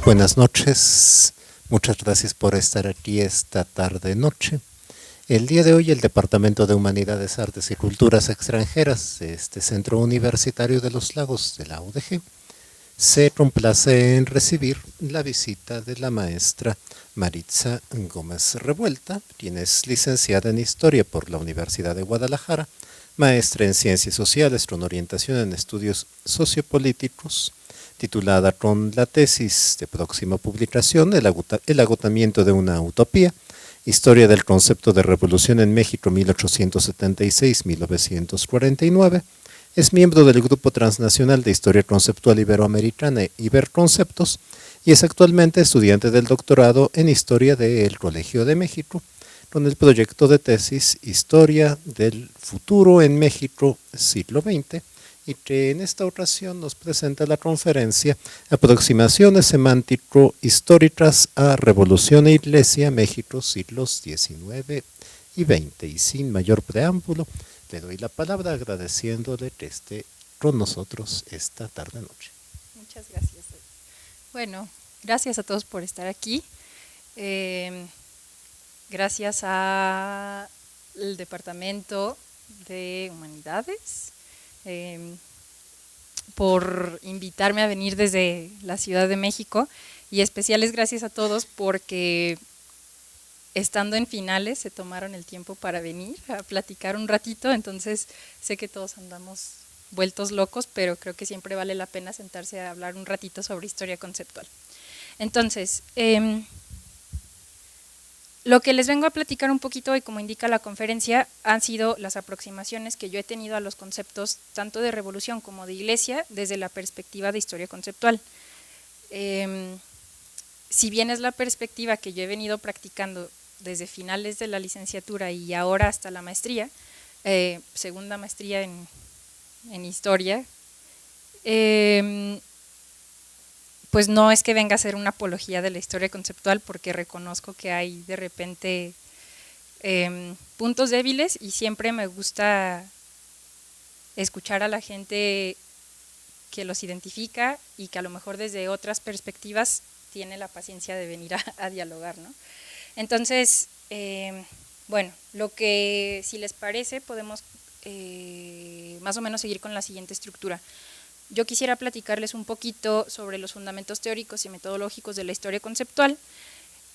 Buenas noches, muchas gracias por estar aquí esta tarde-noche. El día de hoy el Departamento de Humanidades, Artes y Culturas Extranjeras de este Centro Universitario de los Lagos de la UDG se complace en recibir la visita de la maestra Maritza Gómez Revuelta, quien es licenciada en Historia por la Universidad de Guadalajara, maestra en Ciencias Sociales con orientación en estudios sociopolíticos, titulada con la tesis de próxima publicación El agotamiento de una utopía, Historia del concepto de revolución en México 1876-1949, es miembro del Grupo Transnacional de Historia Conceptual Iberoamericana Iberconceptos y es actualmente estudiante del doctorado en Historia del Colegio de México, con el proyecto de tesis Historia del futuro en México siglo XX, y que en esta ocasión nos presenta la conferencia Aproximaciones semántico-históricas a Revolución e Iglesia, México, siglos XIX y XX. Y sin mayor preámbulo, le doy la palabra agradeciéndole que esté con nosotros esta tarde-noche. Muchas gracias. Bueno, gracias a todos por estar aquí. Gracias al Departamento de Humanidades por invitarme a venir desde la Ciudad de México, y especiales gracias a todos porque estando en finales se tomaron el tiempo para venir a platicar un ratito. Entonces sé que todos andamos vueltos locos, pero creo que siempre vale la pena sentarse a hablar un ratito sobre historia conceptual. Entonces, lo que les vengo a platicar un poquito hoy, como indica la conferencia, han sido las aproximaciones que yo he tenido a los conceptos tanto de revolución como de iglesia desde la perspectiva de historia conceptual. Si bien es la perspectiva que yo he venido practicando desde finales de la licenciatura y ahora hasta la maestría, segunda maestría en historia, pues no es que venga a ser una apología de la historia conceptual, porque reconozco que hay de repente puntos débiles, y siempre me gusta escuchar a la gente que los identifica y que a lo mejor desde otras perspectivas tiene la paciencia de venir a dialogar, ¿no? Entonces, bueno, lo que, si les parece, podemos más o menos seguir con la siguiente estructura. Yo quisiera platicarles un poquito sobre los fundamentos teóricos y metodológicos de la historia conceptual.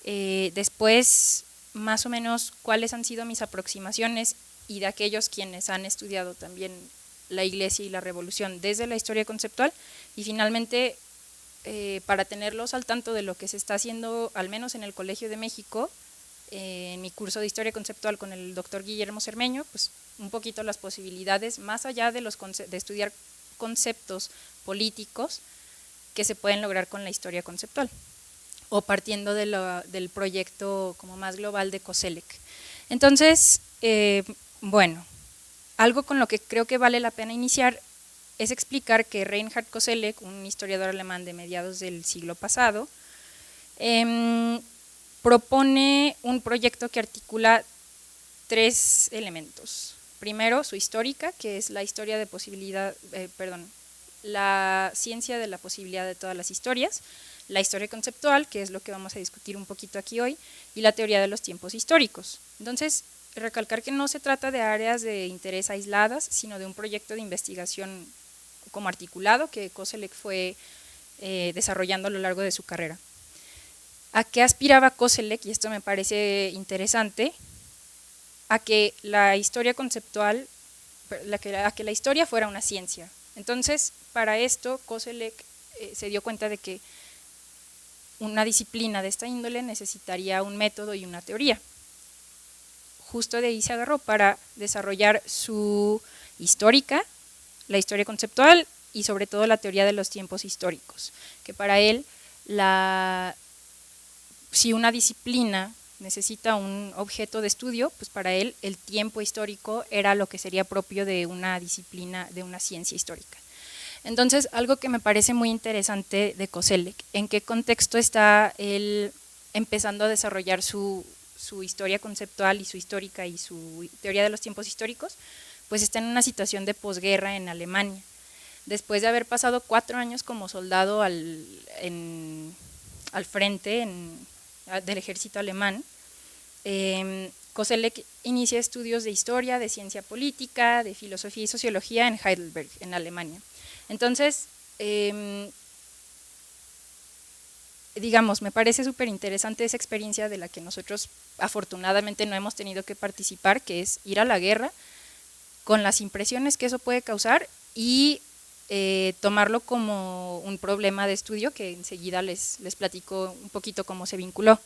Después, más o menos, cuáles han sido mis aproximaciones y de aquellos quienes han estudiado también la Iglesia y la Revolución desde la historia conceptual. Y finalmente, para tenerlos al tanto de lo que se está haciendo, al menos en el Colegio de México, en mi curso de historia conceptual con el doctor Guillermo Cermeño, pues un poquito las posibilidades, más allá de estudiar conceptos políticos que se pueden lograr con la historia conceptual, o partiendo del proyecto como más global de Koselleck. Entonces, bueno, algo con lo que creo que vale la pena iniciar es explicar que Reinhard Koselleck, un historiador alemán de mediados del siglo pasado, propone un proyecto que articula tres elementos. Primero, su histórica, que es la historia de la ciencia de la posibilidad de todas las historias; la historia conceptual, que es lo que vamos a discutir un poquito aquí hoy; y la teoría de los tiempos históricos. Entonces, recalcar que no se trata de áreas de interés aisladas, sino de un proyecto de investigación como articulado que Koselleck fue desarrollando a lo largo de su carrera. ¿A qué aspiraba Koselleck? Y esto me parece interesante: a que la historia conceptual, a que la historia fuera una ciencia. Entonces, para esto, Koselleck se dio cuenta de que una disciplina de esta índole necesitaría un método y una teoría. Justo de ahí se agarró para desarrollar su histórica, la historia conceptual y sobre todo la teoría de los tiempos históricos, que para él, si una disciplina necesita un objeto de estudio, pues para él el tiempo histórico era lo que sería propio de una disciplina, de una ciencia histórica. Entonces, algo que me parece muy interesante de Koselleck, en qué contexto está él empezando a desarrollar su historia conceptual y su histórica y su teoría de los tiempos históricos, pues está en una situación de posguerra en Alemania. Después de haber pasado 4 años como soldado al frente del ejército alemán, Koselleck inicia estudios de historia, de ciencia política, de filosofía y sociología en Heidelberg, en Alemania. Entonces, digamos, me parece súper interesante esa experiencia de la que nosotros afortunadamente no hemos tenido que participar, que es ir a la guerra con las impresiones que eso puede causar y tomarlo como un problema de estudio, que enseguida les platico un poquito cómo se vinculó.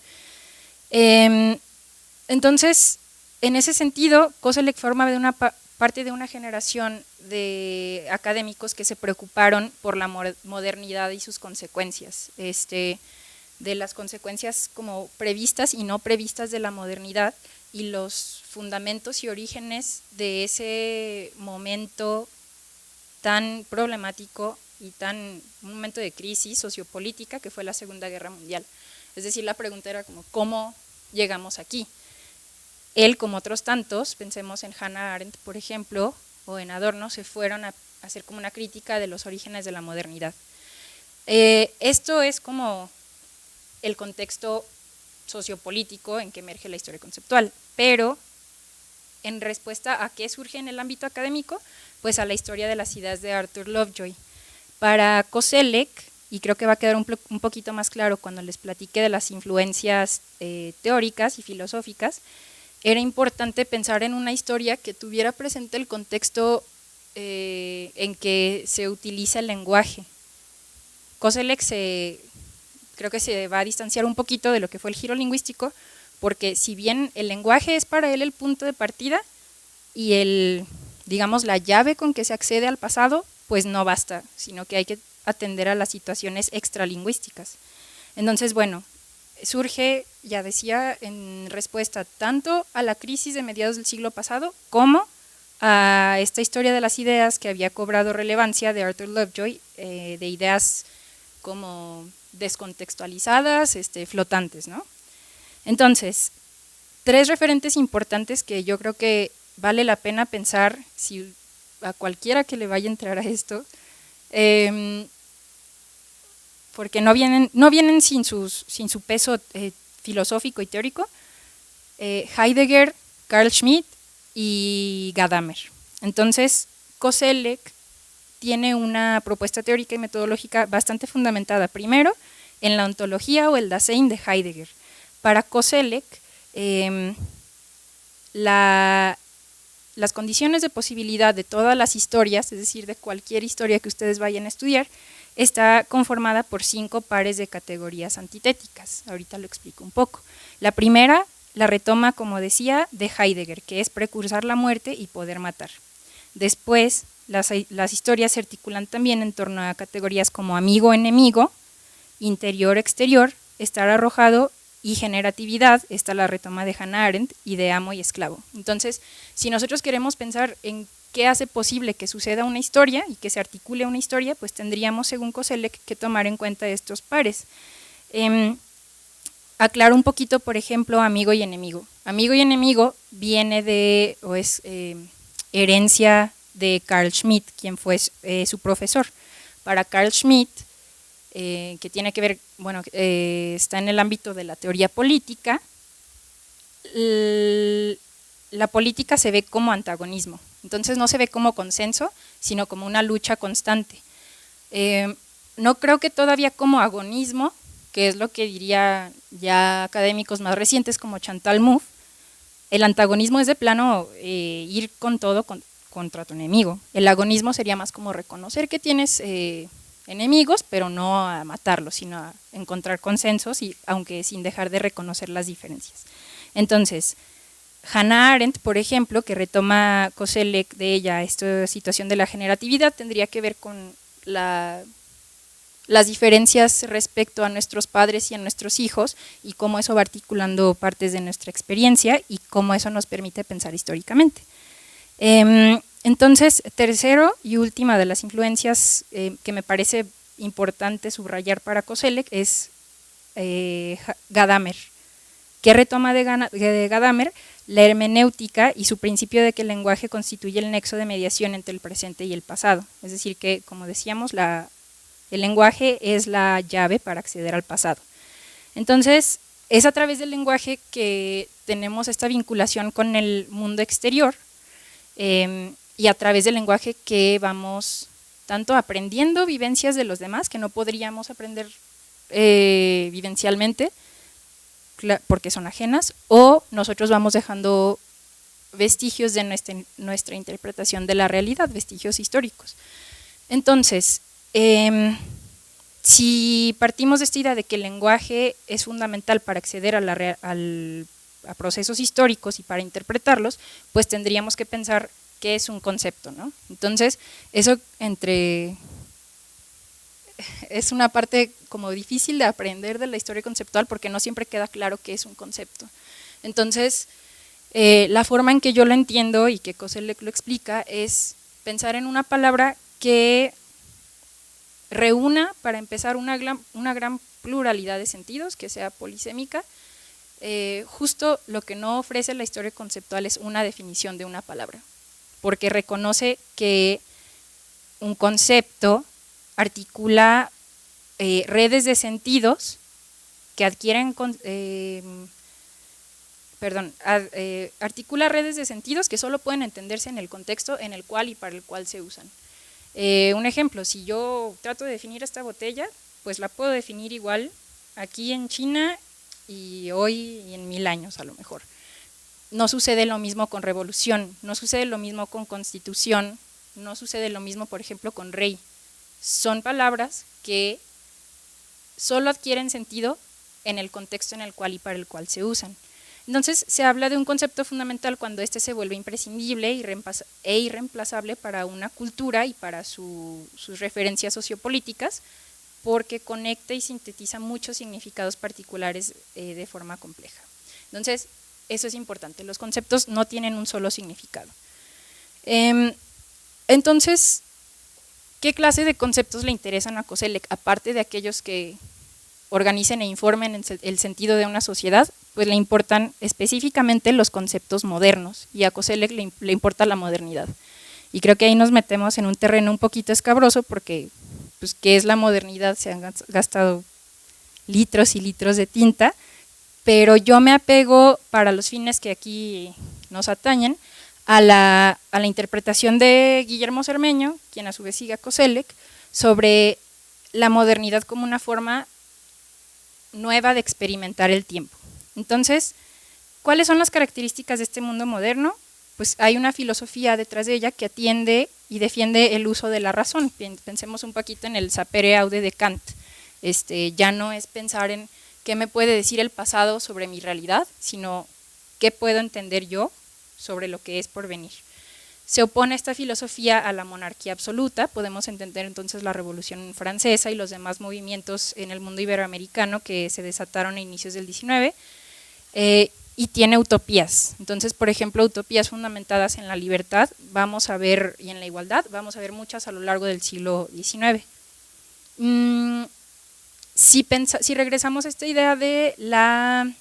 Entonces, en ese sentido, Koselleck forma parte de una generación de académicos que se preocuparon por la modernidad y sus consecuencias, de las consecuencias como previstas y no previstas de la modernidad y los fundamentos y orígenes de ese momento tan problemático y un momento de crisis sociopolítica que fue la Segunda Guerra Mundial. Es decir, la pregunta era como, ¿cómo llegamos aquí? Él, como otros tantos, pensemos en Hannah Arendt, por ejemplo, o en Adorno, se fueron a hacer como una crítica de los orígenes de la modernidad. Esto es como el contexto sociopolítico en que emerge la historia conceptual, pero en respuesta a qué surge en el ámbito académico, pues a la historia de las ideas de Arthur Lovejoy. Para Koselleck, y creo que va a quedar un poquito más claro cuando les platique de las influencias teóricas y filosóficas, era importante pensar en una historia que tuviera presente el contexto en que se utiliza el lenguaje. Koselleck creo que se va a distanciar un poquito de lo que fue el giro lingüístico, porque si bien el lenguaje es para él el punto de partida y digamos, la llave con que se accede al pasado, pues no basta, sino que hay que atender a las situaciones extralingüísticas. Entonces, bueno, surge, ya decía, en respuesta tanto a la crisis de mediados del siglo pasado como a esta historia de las ideas que había cobrado relevancia de Arthur Lovejoy, de ideas como descontextualizadas, flotantes, ¿no? Entonces, 3 referentes importantes que yo creo que vale la pena pensar si a cualquiera que le vaya a entrar a esto, porque no vienen sin su peso filosófico y teórico, Heidegger, Carl Schmitt y Gadamer. Entonces, Koselleck tiene una propuesta teórica y metodológica bastante fundamentada, primero, en la ontología o el Dasein de Heidegger. Para Koselleck, las condiciones de posibilidad de todas las historias, es decir, de cualquier historia que ustedes vayan a estudiar, está conformada por 5 pares de categorías antitéticas. Ahorita lo explico un poco. La primera la retoma, como decía, de Heidegger, que es precursar la muerte y poder matar. Después, las historias se articulan también en torno a categorías como amigo-enemigo, interior-exterior, estar arrojado y generatividad. Esta la retoma de Hannah Arendt, y de amo y esclavo. Entonces, si nosotros queremos pensar en qué hace posible que suceda una historia y que se articule una historia, pues tendríamos, según Koselleck, que tomar en cuenta estos pares. Aclaro un poquito, por ejemplo, amigo y enemigo. Amigo y enemigo viene es herencia de Carl Schmitt, quien fue su profesor. Para Carl Schmitt, que tiene que ver, bueno, está en el ámbito de la teoría política, la política se ve como antagonismo, entonces no se ve como consenso, sino como una lucha constante. No creo que todavía como agonismo, que es lo que diría ya académicos más recientes como Chantal Mouffe. El antagonismo es de plano ir con todo contra tu enemigo. El agonismo sería más como reconocer que tienes enemigos, pero no a matarlos, sino a encontrar consensos, y aunque sin dejar de reconocer las diferencias. Entonces, Hannah Arendt, por ejemplo, que retoma Koselleck de ella esta situación de la generatividad, tendría que ver con las diferencias respecto a nuestros padres y a nuestros hijos, y cómo eso va articulando partes de nuestra experiencia y cómo eso nos permite pensar históricamente. Entonces, tercero y última de las influencias que me parece importante subrayar para Koselleck es Gadamer. ¿Qué retoma de Gadamer? La hermenéutica y su principio de que el lenguaje constituye el nexo de mediación entre el presente y el pasado. Es decir que, como decíamos, el lenguaje es la llave para acceder al pasado. Entonces, es a través del lenguaje que tenemos esta vinculación con el mundo exterior y a través del lenguaje que vamos tanto aprendiendo vivencias de los demás, que no podríamos aprender vivencialmente, porque son ajenas, o nosotros vamos dejando vestigios de nuestra interpretación de la realidad, vestigios históricos. Entonces, si partimos de esta idea de que el lenguaje es fundamental para acceder a procesos históricos y para interpretarlos, pues tendríamos que pensar qué es un concepto, ¿no? Entonces, eso es una parte como difícil de aprender de la historia conceptual porque no siempre queda claro qué es un concepto. Entonces, la forma en que yo lo entiendo y que Koselleck lo explica es pensar en una palabra que reúna, para empezar, una gran pluralidad de sentidos, que sea polisémica. Justo lo que no ofrece la historia conceptual es una definición de una palabra, porque reconoce que un concepto articula redes de sentidos que adquieren, articula redes de sentidos que solo pueden entenderse en el contexto en el cual y para el cual se usan. Un ejemplo, si yo trato de definir esta botella, pues la puedo definir igual aquí en China y hoy y en 1000 años a lo mejor. No sucede lo mismo con revolución, no sucede lo mismo con constitución, no sucede lo mismo, por ejemplo, con rey. Son palabras que solo adquieren sentido en el contexto en el cual y para el cual se usan. Entonces, se habla de un concepto fundamental cuando éste se vuelve imprescindible e irreemplazable para una cultura y para sus referencias sociopolíticas, porque conecta y sintetiza muchos significados particulares de forma compleja. Entonces, eso es importante, los conceptos no tienen un solo significado. Entonces, ¿qué clase de conceptos le interesan a Koselleck? Aparte de aquellos que organicen e informen el sentido de una sociedad, pues le importan específicamente los conceptos modernos, y a Koselleck le importa la modernidad. Y creo que ahí nos metemos en un terreno un poquito escabroso, porque pues, ¿qué es la modernidad? Se han gastado litros y litros de tinta, pero yo me apego, para los fines que aquí nos atañen, a la interpretación de Guillermo Cermeño, quien a su vez sigue a Koselleck, sobre la modernidad como una forma nueva de experimentar el tiempo. Entonces, ¿cuáles son las características de este mundo moderno? Pues hay una filosofía detrás de ella que atiende y defiende el uso de la razón. Pensemos un poquito en el sapere aude de Kant. Ya no es pensar en qué me puede decir el pasado sobre mi realidad, sino qué puedo entender yo sobre lo que es por venir. Se opone esta filosofía a la monarquía absoluta. Podemos entender entonces la Revolución Francesa y los demás movimientos en el mundo iberoamericano que se desataron a inicios del XIX, y tiene utopías. Entonces, por ejemplo, utopías fundamentadas en la libertad, vamos a ver, y en la igualdad, vamos a ver muchas a lo largo del siglo XIX. Si regresamos a esta idea de la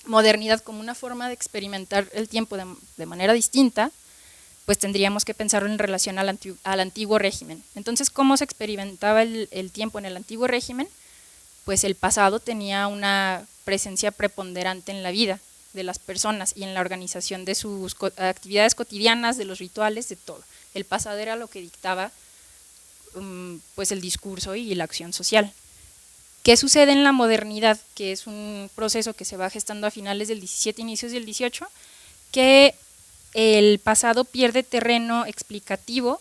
modernidad como una forma de experimentar el tiempo de manera distinta, pues tendríamos que pensarlo en relación al antiguo régimen. Entonces, ¿cómo se experimentaba el tiempo en el antiguo régimen? Pues el pasado tenía una presencia preponderante en la vida de las personas y en la organización de sus actividades cotidianas, de los rituales, de todo. El pasado era lo que dictaba pues el discurso y la acción social. ¿Qué sucede en la modernidad? Que es un proceso que se va gestando a finales del 17, inicios del 18, que el pasado pierde terreno explicativo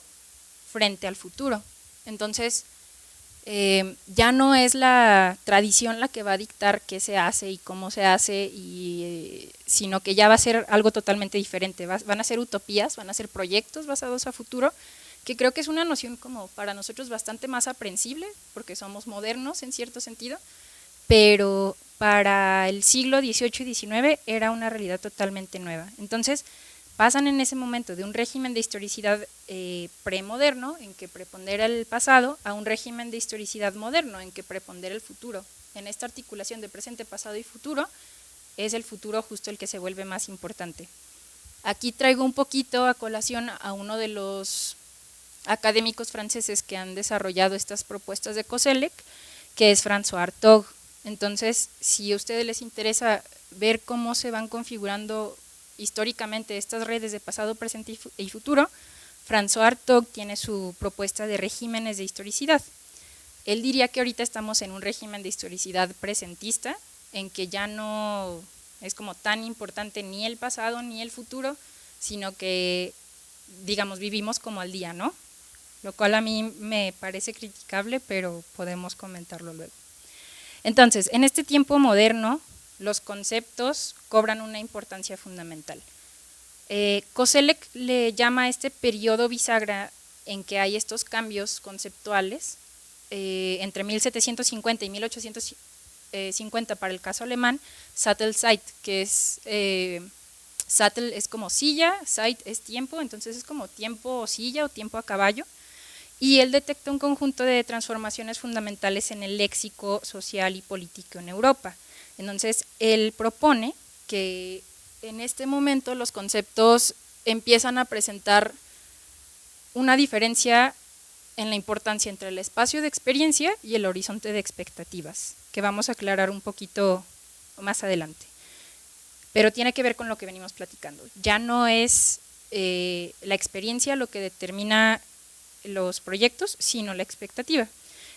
frente al futuro. Entonces, ya no es la tradición la que va a dictar qué se hace y cómo se hace, sino que ya va a ser algo totalmente diferente. Van a ser utopías, van a ser proyectos basados a futuro, que creo que es una noción como para nosotros bastante más aprensible, porque somos modernos en cierto sentido, pero para el siglo XVIII y XIX era una realidad totalmente nueva. Entonces, pasan en ese momento de un régimen de historicidad premoderno, en que prepondera el pasado, a un régimen de historicidad moderno, en que prepondera el futuro. En esta articulación de presente, pasado y futuro, es el futuro justo el que se vuelve más importante. Aquí traigo un poquito a colación a uno de los académicos franceses que han desarrollado estas propuestas de Koselleck, que es François Hartog. Entonces, si a ustedes les interesa ver cómo se van configurando históricamente estas redes de pasado, presente y futuro, François Hartog tiene su propuesta de regímenes de historicidad. Él diría que ahorita estamos en un régimen de historicidad presentista, en que ya no es como tan importante ni el pasado ni el futuro, sino que, digamos, vivimos como al día, ¿no? Lo cual a mí me parece criticable, pero podemos comentarlo luego. Entonces, en este tiempo moderno, los conceptos cobran una importancia fundamental. Koselleck le llama a este periodo bisagra en que hay estos cambios conceptuales entre 1750 y 1850 para el caso alemán, Sattelzeit, que es, Sattel es como silla, Zeit es tiempo, entonces es como tiempo silla o tiempo a caballo, y él detecta un conjunto de transformaciones fundamentales en el léxico social y político en Europa. Entonces, él propone que en este momento los conceptos empiezan a presentar una diferencia en la importancia entre el espacio de experiencia y el horizonte de expectativas, que vamos a aclarar un poquito más adelante. Pero tiene que ver con lo que venimos platicando. Ya no es la experiencia lo que determina los proyectos, sino la expectativa.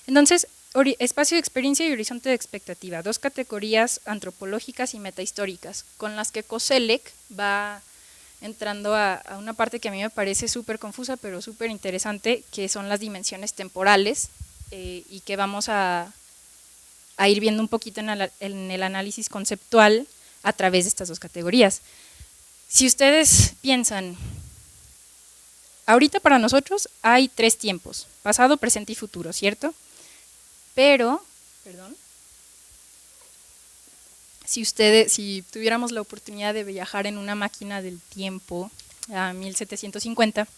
Entonces, espacio de experiencia y horizonte de expectativa, dos categorías antropológicas y metahistóricas, con las que Koselleck va entrando a una parte que a mí me parece súper confusa, pero súper interesante, que son las dimensiones temporales, y que vamos a ir viendo un poquito en el análisis conceptual a través de estas dos categorías. Si ustedes piensan, ahorita para nosotros hay tres tiempos, pasado, presente y futuro, ¿cierto? Pero, si tuviéramos la oportunidad de viajar en una máquina del tiempo a 1750,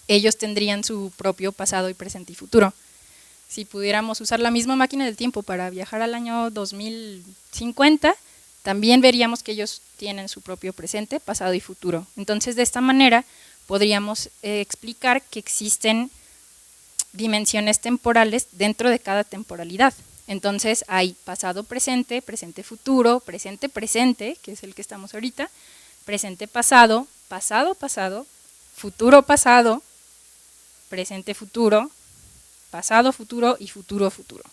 ellos tendrían su propio pasado y presente y futuro. Si pudiéramos usar la misma máquina del tiempo para viajar al año 2050, también veríamos que ellos tienen su propio presente, pasado y futuro. Entonces, de esta manera, podríamos explicar que existen dimensiones temporales dentro de cada temporalidad. Entonces hay pasado presente, presente futuro, presente presente, que es el que estamos ahorita, presente pasado, pasado pasado, futuro pasado, presente futuro, pasado futuro y futuro futuro.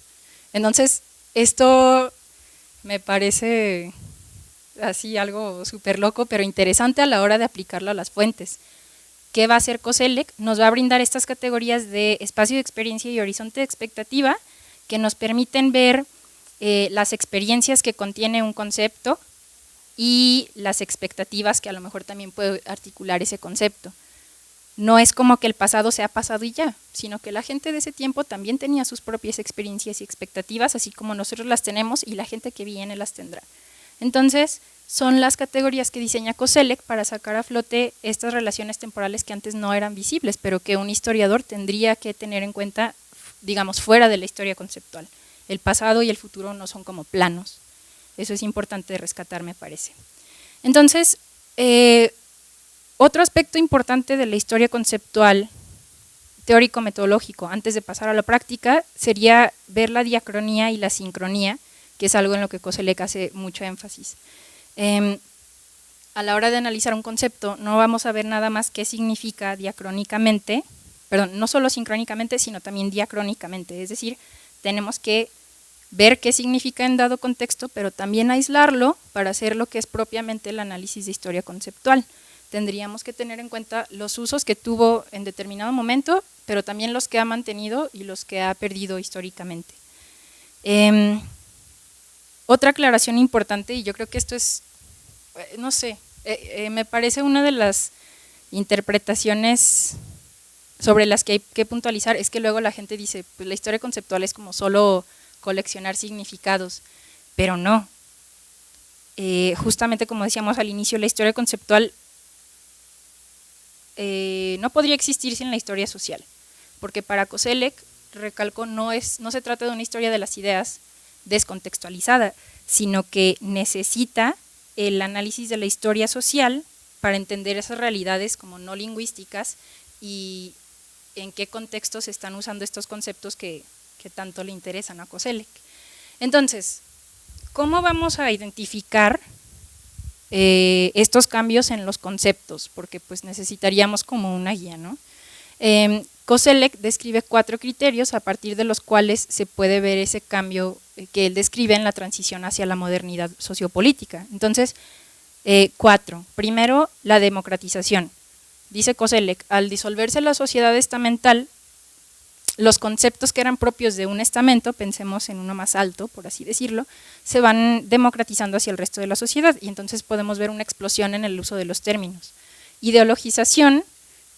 Entonces esto me parece así algo súper loco, pero interesante a la hora de aplicarlo a las fuentes. ¿Qué va a hacer Koselleck? Nos va a brindar estas categorías de espacio de experiencia y horizonte de expectativa que nos permiten ver las experiencias que contiene un concepto y las expectativas que a lo mejor también puede articular ese concepto. No es como que el pasado sea pasado y ya, sino que la gente de ese tiempo también tenía sus propias experiencias y expectativas, así como nosotros las tenemos y la gente que viene las tendrá. Entonces, son las categorías que diseña Koselleck para sacar a flote estas relaciones temporales que antes no eran visibles, pero que un historiador tendría que tener en cuenta, digamos, fuera de la historia conceptual. El pasado y el futuro no son como planos. Eso es importante rescatar, me parece. Entonces, otro aspecto importante de la historia conceptual, teórico-metodológico, antes de pasar a la práctica, sería ver la diacronía y la sincronía, que es algo en lo que Koselleck hace mucho énfasis. A la hora de analizar un concepto, no vamos a ver nada más qué significa diacrónicamente, perdón, no solo sincrónicamente, sino también diacrónicamente, es decir, tenemos que ver qué significa en dado contexto, pero también aislarlo para hacer lo que es propiamente el análisis de historia conceptual. Tendríamos que tener en cuenta los usos que tuvo en determinado momento, pero también los que ha mantenido y los que ha perdido históricamente. Otra aclaración importante, y yo creo que esto es, no sé, me parece una de las interpretaciones sobre las que hay que puntualizar, es que luego la gente dice, pues la historia conceptual es como solo coleccionar significados, pero no. Justamente como decíamos al inicio, la historia conceptual no podría existir sin la historia social, porque para Koselleck, recalco, no se trata de una historia de las ideas descontextualizada, sino que necesita el análisis de la historia social para entender esas realidades como no lingüísticas y en qué contextos se están usando estos conceptos que tanto le interesan a Koselleck. Entonces, ¿cómo vamos a identificar estos cambios en los conceptos? Porque pues necesitaríamos como una guía, ¿no? Koselleck describe 4 criterios a partir de los cuales se puede ver ese cambio que él describe en la transición hacia la modernidad sociopolítica. Entonces, 4. Primero, la democratización. Dice Koselleck, al disolverse la sociedad estamental, los conceptos que eran propios de un estamento, pensemos en uno más alto, por así decirlo, se van democratizando hacia el resto de la sociedad y entonces podemos ver una explosión en el uso de los términos. Ideologización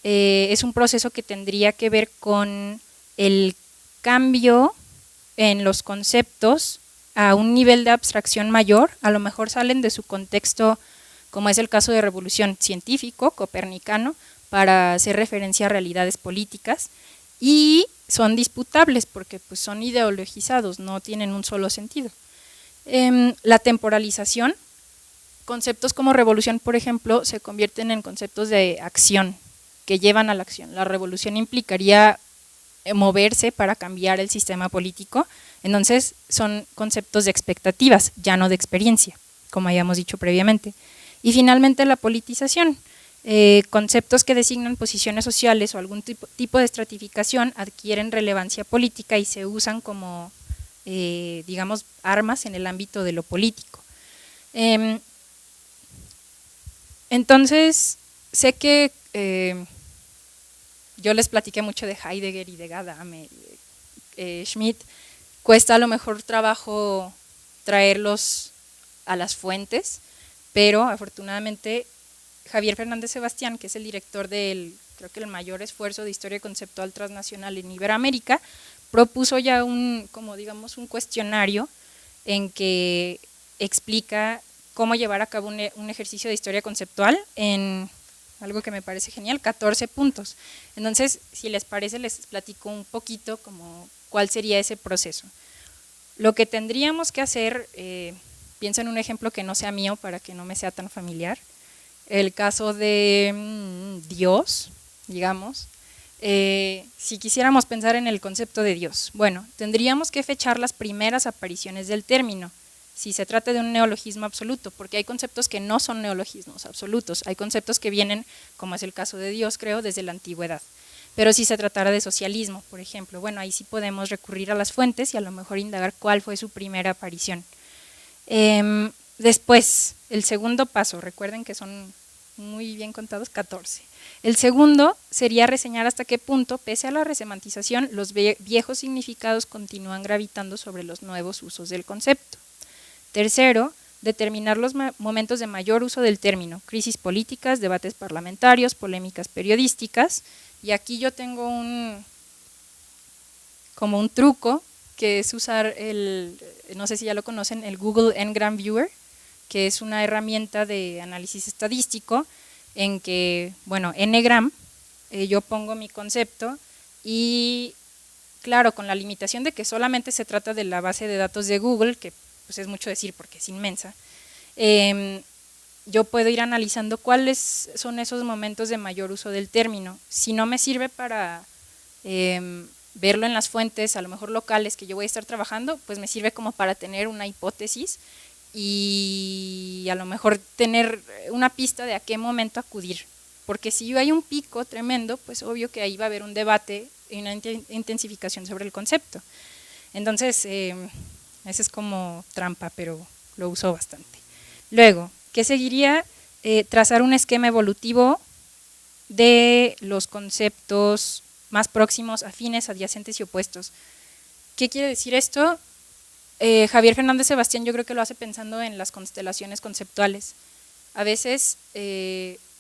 es un proceso que tendría que ver con el cambio en los conceptos a un nivel de abstracción mayor, a lo mejor salen de su contexto, como es el caso de revolución científico, copernicano, para hacer referencia a realidades políticas, y son disputables porque pues, son ideologizados, no tienen un solo sentido. La temporalización, conceptos como revolución, por ejemplo, se convierten en conceptos de acción, que llevan a la acción. La revolución implicaría moverse para cambiar el sistema político, entonces son conceptos de expectativas, ya no de experiencia, como habíamos dicho previamente. Y finalmente la politización, conceptos que designan posiciones sociales o algún tipo de estratificación adquieren relevancia política y se usan como, digamos, armas en el ámbito de lo político. Entonces, sé que yo les platiqué mucho de Heidegger y de Gadamer, Schmitt, cuesta a lo mejor trabajo traerlos a las fuentes, pero afortunadamente Javier Fernández Sebastián, que es el director del, creo que el mayor esfuerzo de historia conceptual transnacional en Iberoamérica, propuso ya como digamos un cuestionario en que explica cómo llevar a cabo un ejercicio de historia conceptual en algo que me parece genial, 14 puntos. Entonces, si les parece, les platico un poquito como cuál sería ese proceso. Lo que tendríamos que hacer, pienso en un ejemplo que no sea mío para que no me sea tan familiar, el caso de Dios, digamos, si quisiéramos pensar en el concepto de Dios, bueno, tendríamos que fechar las primeras apariciones del término, si se trata de un neologismo absoluto, porque hay conceptos que no son neologismos absolutos, hay conceptos que vienen, como es el caso de Dios, creo, desde la antigüedad. Pero si se tratara de socialismo, por ejemplo, bueno, ahí sí podemos recurrir a las fuentes y a lo mejor indagar cuál fue su primera aparición. Después, el segundo paso, recuerden que son muy bien contados, 14. El segundo sería reseñar hasta qué punto, pese a la resemantización, los viejos significados continúan gravitando sobre los nuevos usos del concepto. Tercero, determinar los momentos de mayor uso del término, crisis políticas, debates parlamentarios, polémicas periodísticas, y aquí yo tengo como un truco, que es usar no sé si ya lo conocen, el Google Ngram Viewer, que es una herramienta de análisis estadístico en que, bueno, Ngram, yo pongo mi concepto y, claro, con la limitación de que solamente se trata de la base de datos de Google, que pues es mucho decir porque es inmensa, yo puedo ir analizando cuáles son esos momentos de mayor uso del término. Si no me sirve para verlo en las fuentes, a lo mejor locales que yo voy a estar trabajando, pues me sirve como para tener una hipótesis y a lo mejor tener una pista de a qué momento acudir, porque si hay un pico tremendo, pues obvio que ahí va a haber un debate y una intensificación sobre el concepto. Entonces, ese es como trampa, pero lo uso bastante. Luego, ¿qué seguiría? Trazar un esquema evolutivo de los conceptos más próximos, afines, adyacentes y opuestos. ¿Qué quiere decir esto? Javier Fernández Sebastián yo creo que lo hace pensando en las constelaciones conceptuales. A veces,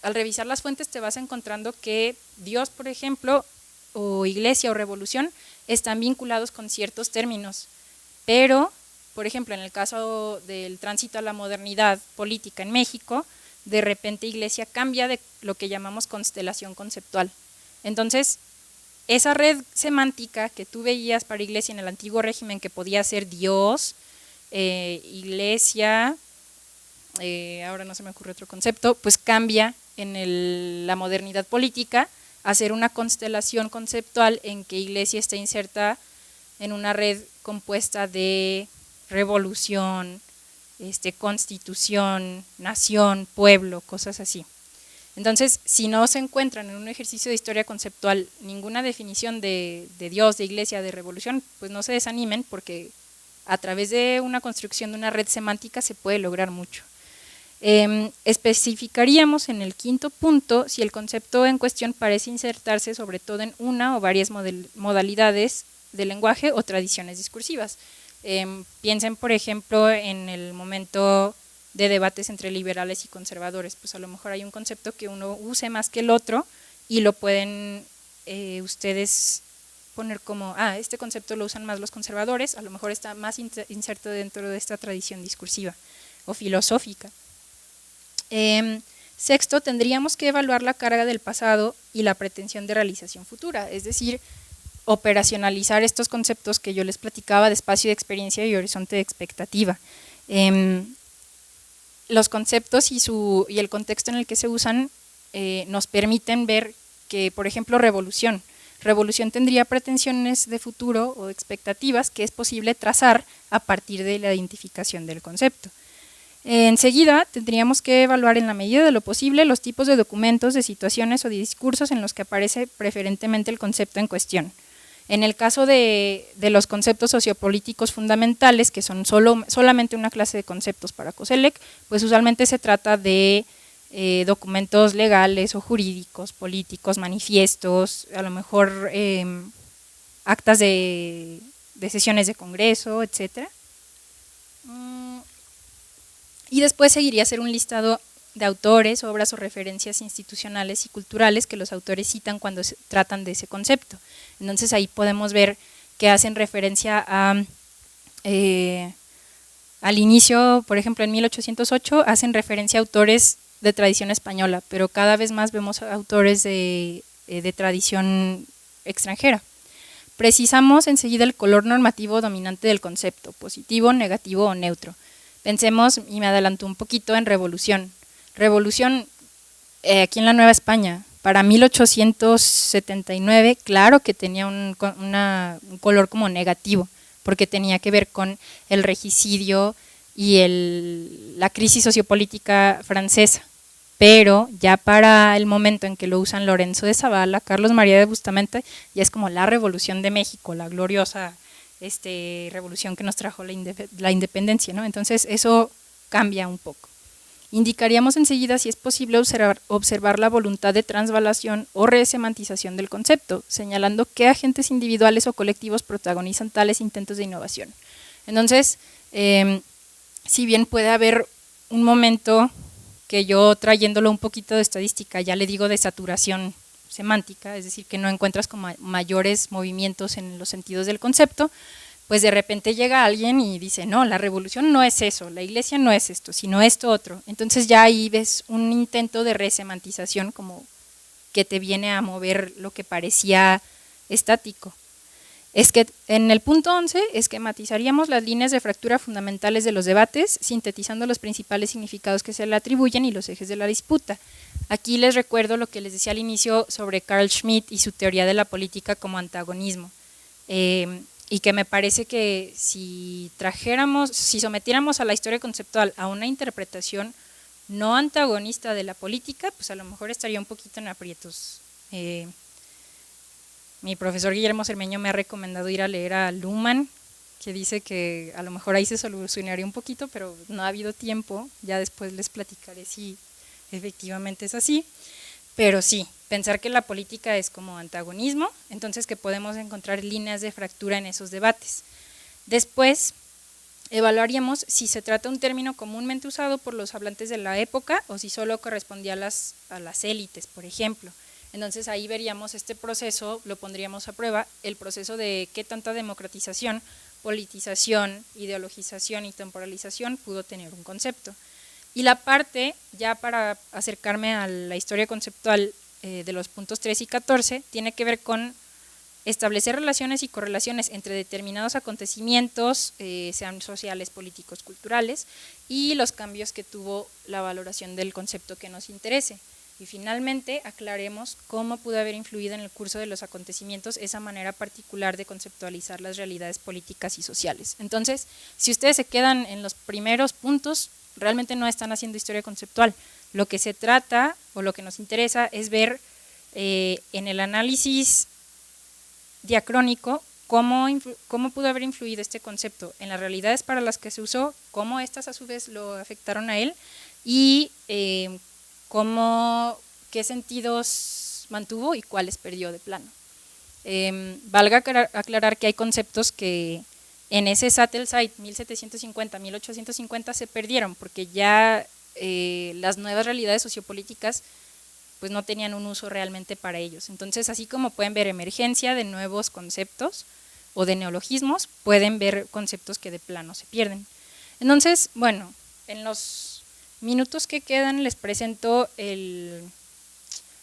al revisar las fuentes te vas encontrando que Dios, por ejemplo, o iglesia o revolución, están vinculados con ciertos términos, pero, por ejemplo, en el caso del tránsito a la modernidad política en México, de repente iglesia cambia de lo que llamamos constelación conceptual. Entonces, esa red semántica que tú veías para iglesia en el antiguo régimen, que podía ser Dios, iglesia, ahora no se me ocurre otro concepto, pues cambia en la modernidad política a ser una constelación conceptual en que iglesia está inserta en una red compuesta de revolución, constitución, nación, pueblo, cosas así. Entonces, si no se encuentran en un ejercicio de historia conceptual ninguna definición de Dios, de iglesia, de revolución, pues no se desanimen, porque a través de una construcción de una red semántica se puede lograr mucho. Especificaríamos en el quinto punto si el concepto en cuestión parece insertarse sobre todo en una o varias modalidades de lenguaje o tradiciones discursivas. Piensen, por ejemplo, en el momento de debates entre liberales y conservadores, pues a lo mejor hay un concepto que uno use más que el otro y lo pueden ustedes poner como, este concepto lo usan más los conservadores, a lo mejor está más inserto dentro de esta tradición discursiva o filosófica. Sexto, tendríamos que evaluar la carga del pasado y la pretensión de realización futura, es decir, operacionalizar estos conceptos que yo les platicaba de espacio de experiencia y horizonte de expectativa. Los conceptos y el contexto en el que se usan nos permiten ver que, por ejemplo, revolución tendría pretensiones de futuro o expectativas que es posible trazar a partir de la identificación del concepto. Enseguida tendríamos que evaluar en la medida de lo posible los tipos de documentos, de situaciones o de discursos en los que aparece preferentemente el concepto en cuestión. En el caso de los conceptos sociopolíticos fundamentales, que son solamente una clase de conceptos para COSELEC, pues usualmente se trata de documentos legales o jurídicos, políticos, manifiestos, a lo mejor actas de sesiones de congreso, etcétera. Y después seguiría a ser un listado de autores, obras o referencias institucionales y culturales que los autores citan cuando se tratan de ese concepto. Entonces ahí podemos ver que hacen referencia al inicio, por ejemplo en 1808 hacen referencia a autores de tradición española, pero cada vez más vemos autores de tradición extranjera. Precisamos enseguida el color normativo dominante del concepto, positivo, negativo o neutro. Pensemos, y me adelanto un poquito, en revolución. Revolución aquí en la Nueva España, para 1879, claro que tenía un color como negativo, porque tenía que ver con el regicidio y la crisis sociopolítica francesa. Pero ya para el momento en que lo usan Lorenzo de Zavala, Carlos María de Bustamante, ya es como la revolución de México, la gloriosa revolución que nos trajo la independencia, ¿no? Entonces eso cambia un poco. Indicaríamos enseguida si es posible observar la voluntad de transvalación o resemantización del concepto, señalando qué agentes individuales o colectivos protagonizan tales intentos de innovación. Entonces, si bien puede haber un momento que yo, trayéndolo un poquito de estadística, ya le digo de saturación semántica, es decir, que no encuentras como mayores movimientos en los sentidos del concepto, pues de repente llega alguien y dice, no, la revolución no es eso, la iglesia no es esto, sino esto otro. Entonces ya ahí ves un intento de resemantización como que te viene a mover lo que parecía estático. Es que en el punto 11 esquematizaríamos las líneas de fractura fundamentales de los debates, sintetizando los principales significados que se le atribuyen y los ejes de la disputa. Aquí les recuerdo lo que les decía al inicio sobre Carl Schmitt y su teoría de la política como antagonismo, y que me parece que si sometiéramos a la historia conceptual a una interpretación no antagonista de la política, pues a lo mejor estaría un poquito en aprietos. Mi profesor Guillermo Cermeño me ha recomendado ir a leer a Luhmann, que dice que a lo mejor ahí se solucionaría un poquito, pero no ha habido tiempo, ya después les platicaré si efectivamente es así, pero sí, pensar que la política es como antagonismo, entonces que podemos encontrar líneas de fractura en esos debates. Después evaluaríamos si se trata de un término comúnmente usado por los hablantes de la época o si solo correspondía a las élites, por ejemplo. Entonces ahí veríamos este proceso, lo pondríamos a prueba, el proceso de qué tanta democratización, politización, ideologización y temporalización pudo tener un concepto. Y la parte, ya para acercarme a la historia conceptual de los puntos 3 y 14, tiene que ver con establecer relaciones y correlaciones entre determinados acontecimientos, sean sociales, políticos, culturales, y los cambios que tuvo la valoración del concepto que nos interese. Y finalmente aclaremos cómo pudo haber influido en el curso de los acontecimientos esa manera particular de conceptualizar las realidades políticas y sociales. Entonces, si ustedes se quedan en los primeros puntos, realmente no están haciendo historia conceptual. Lo que se trata o lo que nos interesa es ver en el análisis diacrónico cómo pudo haber influido este concepto en las realidades para las que se usó, cómo estas a su vez lo afectaron a él y qué sentidos mantuvo y cuáles perdió de plano. Valga aclarar que hay conceptos que en ese Satelsite 1750-1850 se perdieron porque ya las nuevas realidades sociopolíticas pues no tenían un uso realmente para ellos. Entonces, así como pueden ver emergencia de nuevos conceptos o de neologismos, pueden ver conceptos que de plano se pierden. Entonces, bueno, en los minutos que quedan les presento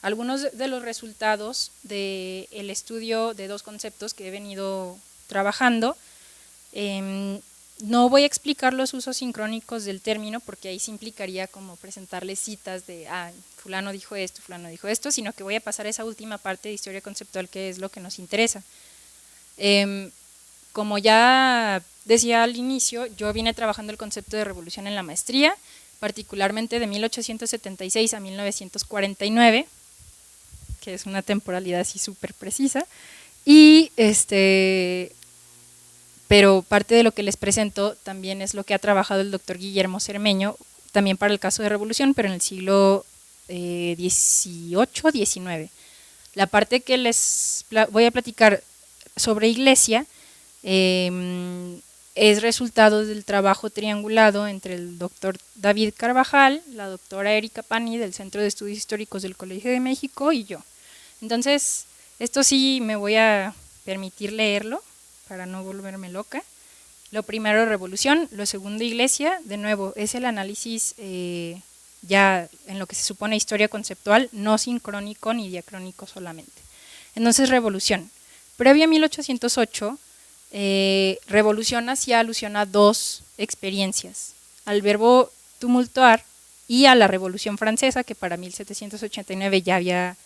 algunos de los resultados del estudio de dos conceptos que he venido trabajando. No voy a explicar los usos sincrónicos del término porque ahí se implicaría como presentarles citas de fulano dijo esto, sino que voy a pasar a esa última parte de historia conceptual que es lo que nos interesa. Como ya decía al inicio, yo vine trabajando el concepto de revolución en la maestría, particularmente de 1876 a 1949, que es una temporalidad así súper precisa, y pero parte de lo que les presento también es lo que ha trabajado el doctor Guillermo Cermeño, también para el caso de revolución, pero en el siglo XVIII, XIX. La parte que les voy a platicar sobre Iglesia es resultado del trabajo triangulado entre el doctor David Carvajal, la doctora Erika Pani del Centro de Estudios Históricos del Colegio de México y yo. Entonces, esto sí me voy a permitir leerlo para no volverme loca. Lo primero, revolución; lo segundo, Iglesia. De nuevo, es el análisis ya en lo que se supone historia conceptual, no sincrónico ni diacrónico solamente. Entonces, revolución. Previo a 1808, revolución hacía alusión a dos experiencias, al verbo tumultuar y a la Revolución Francesa, que para 1789 ya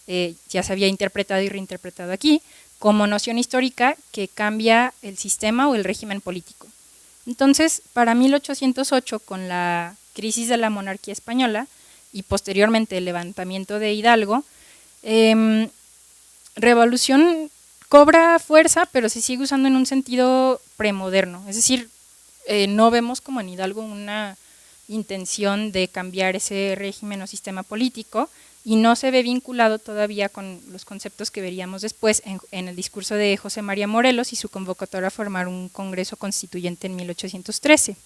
se había interpretado y reinterpretado aquí, como noción histórica que cambia el sistema o el régimen político. Entonces, para 1808, con la crisis de la monarquía española y posteriormente el levantamiento de Hidalgo, revolución cobra fuerza, pero se sigue usando en un sentido premoderno, es decir, no vemos como en Hidalgo una intención de cambiar ese régimen o sistema político, y no se ve vinculado todavía con los conceptos que veríamos después en el discurso de José María Morelos y su convocatoria a formar un congreso constituyente en 1813.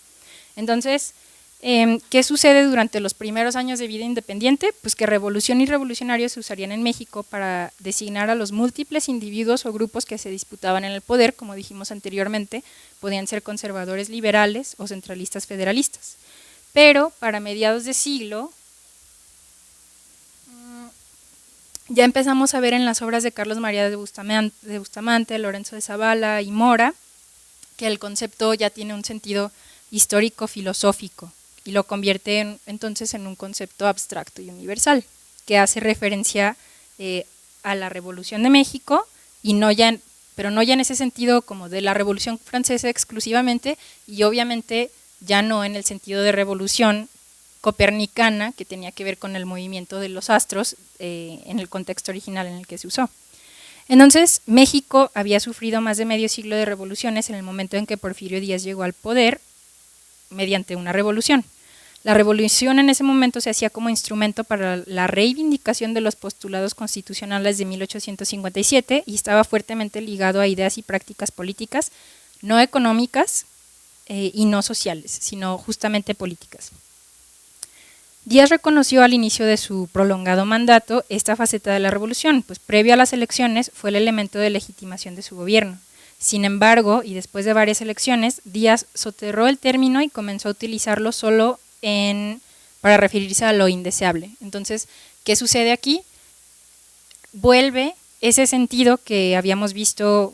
Entonces, ¿qué sucede durante los primeros años de vida independiente? Pues que revolución y revolucionarios se usarían en México para designar a los múltiples individuos o grupos que se disputaban en el poder, como dijimos anteriormente, podían ser conservadores liberales o centralistas federalistas. Pero para mediados de siglo, ya empezamos a ver en las obras de Carlos María de Bustamante, Lorenzo de Zavala y Mora, que el concepto ya tiene un sentido histórico-filosófico y lo convierte entonces en un concepto abstracto y universal, que hace referencia a la Revolución de México, pero no ya en ese sentido como de la Revolución Francesa exclusivamente, y obviamente ya no en el sentido de revolución copernicana, que tenía que ver con el movimiento de los astros en el contexto original en el que se usó. Entonces, México había sufrido más de medio siglo de revoluciones en el momento en que Porfirio Díaz llegó al poder mediante una revolución. La revolución en ese momento se hacía como instrumento para la reivindicación de los postulados constitucionales de 1857 y estaba fuertemente ligado a ideas y prácticas políticas no económicas y no sociales, sino justamente políticas. Díaz reconoció al inicio de su prolongado mandato esta faceta de la revolución, pues previo a las elecciones fue el elemento de legitimación de su gobierno. Sin embargo, y después de varias elecciones, Díaz soterró el término y comenzó a utilizarlo solo para referirse a lo indeseable. Entonces, ¿qué sucede aquí? Vuelve ese sentido que habíamos visto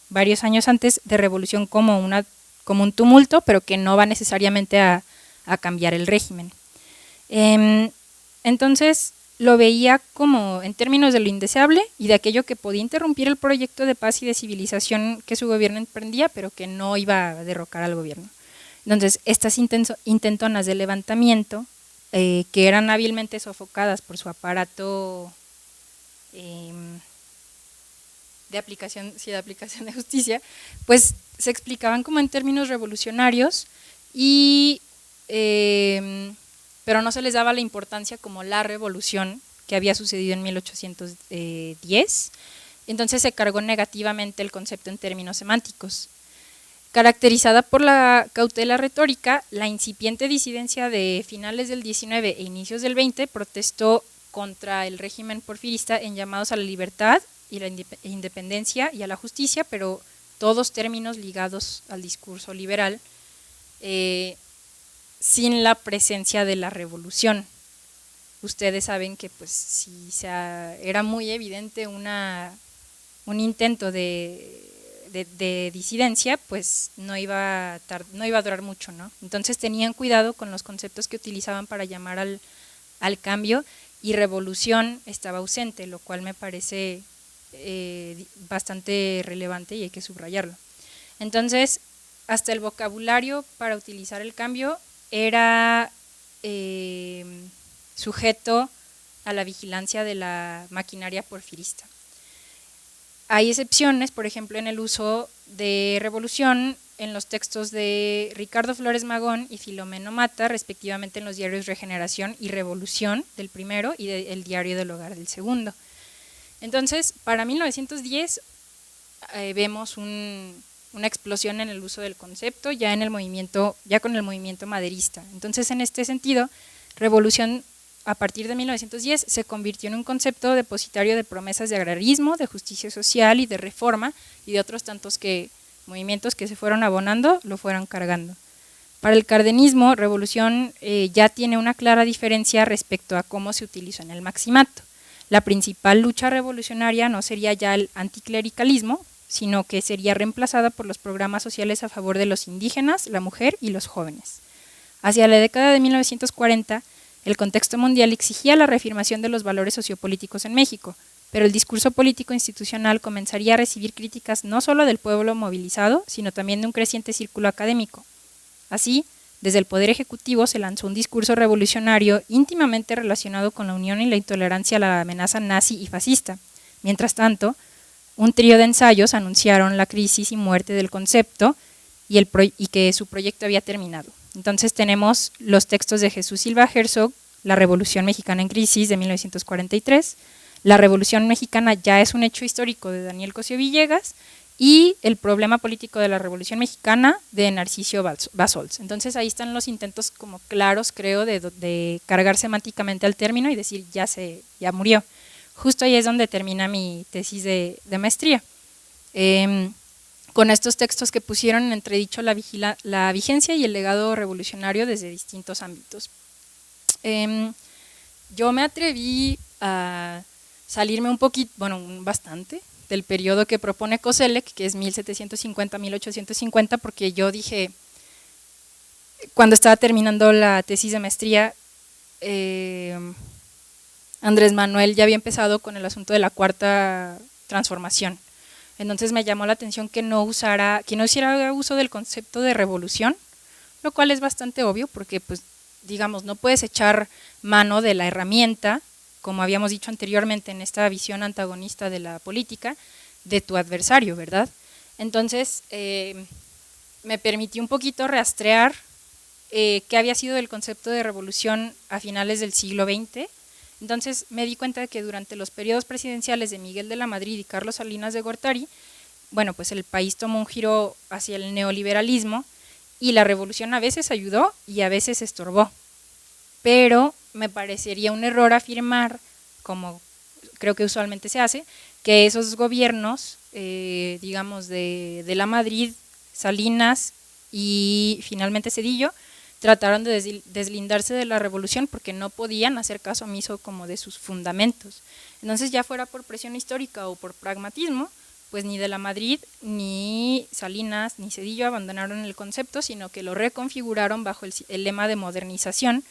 varios años antes de revolución como un tumulto, pero que no va necesariamente a cambiar el régimen. Entonces lo veía como en términos de lo indeseable y de aquello que podía interrumpir el proyecto de paz y de civilización que su gobierno emprendía, pero que no iba a derrocar al gobierno. Entonces, estas intentonas de levantamiento, que eran hábilmente sofocadas por su aparato de aplicación de justicia, pues se explicaban como en términos revolucionarios, pero no se les daba la importancia como la revolución que había sucedido en 1810, entonces se cargó negativamente el concepto en términos semánticos. Caracterizada por la cautela retórica, la incipiente disidencia de finales del 19 e inicios del 20 protestó contra el régimen porfirista en llamados a la libertad y la independencia y a la justicia, pero todos términos ligados al discurso liberal, sin la presencia de la revolución. Ustedes saben que pues si era muy evidente un intento de disidencia, pues no iba a durar mucho, ¿no? Entonces tenían cuidado con los conceptos que utilizaban para llamar al cambio, y revolución estaba ausente, lo cual me parece bastante relevante y hay que subrayarlo. Entonces, hasta el vocabulario para utilizar el cambio era sujeto a la vigilancia de la maquinaria porfirista. Hay excepciones, por ejemplo, en el uso de revolución en los textos de Ricardo Flores Magón y Filomeno Mata, respectivamente en los diarios Regeneración y Revolución del primero y el Diario del Hogar del segundo. Entonces, para 1910 vemos una explosión en el uso del concepto ya con el movimiento maderista. Entonces, en este sentido, revolución a partir de 1910 se convirtió en un concepto depositario de promesas de agrarismo, de justicia social y de reforma, y de otros tantos movimientos que se fueron abonando, lo fueron cargando. Para el cardenismo, revolución ya tiene una clara diferencia respecto a cómo se utilizó en el maximato. La principal lucha revolucionaria no sería ya el anticlericalismo, sino que sería reemplazada por los programas sociales a favor de los indígenas, la mujer y los jóvenes. Hacia la década de 1940, el contexto mundial exigía la reafirmación de los valores sociopolíticos en México, pero el discurso político institucional comenzaría a recibir críticas no solo del pueblo movilizado, sino también de un creciente círculo académico. Así, desde el Poder Ejecutivo se lanzó un discurso revolucionario íntimamente relacionado con la unión y la intolerancia a la amenaza nazi y fascista. Mientras tanto, un trío de ensayos anunciaron la crisis y muerte del concepto y que su proyecto había terminado. Entonces tenemos los textos de Jesús Silva Herzog, La Revolución Mexicana en Crisis, de 1943, La Revolución Mexicana ya es un hecho histórico, de Daniel Cosío Villegas, y El problema político de la Revolución Mexicana, de Narcisio Bassols. Entonces ahí están los intentos como claros, creo, de cargar semánticamente al término y decir ya murió. Justo ahí es donde termina mi tesis de maestría. Con estos textos que pusieron en entredicho la vigencia y el legado revolucionario desde distintos ámbitos. Yo me atreví a salirme un poquito, bastante, del periodo que propone Koselleck, que es 1750-1850, porque yo dije, cuando estaba terminando la tesis de maestría, Andrés Manuel ya había empezado con el asunto de la cuarta transformación. Entonces me llamó la atención que no hiciera uso del concepto de revolución, lo cual es bastante obvio porque, pues, digamos, no puedes echar mano de la herramienta, como habíamos dicho anteriormente en esta visión antagonista de la política, de tu adversario, ¿verdad? Entonces me permití un poquito rastrear qué había sido el concepto de revolución a finales del siglo XX. Entonces me di cuenta de que durante los periodos presidenciales de Miguel de la Madrid y Carlos Salinas de Gortari, pues el país tomó un giro hacia el neoliberalismo y la revolución a veces ayudó y a veces estorbó. Pero me parecería un error afirmar, como creo que usualmente se hace, que esos gobiernos, digamos, de la Madrid, Salinas y finalmente Zedillo, trataron de deslindarse de la revolución porque no podían hacer caso omiso como de sus fundamentos. Entonces, ya fuera por presión histórica o por pragmatismo, pues ni de la Madrid, ni Salinas, ni Zedillo abandonaron el concepto, sino que lo reconfiguraron bajo el lema de modernización,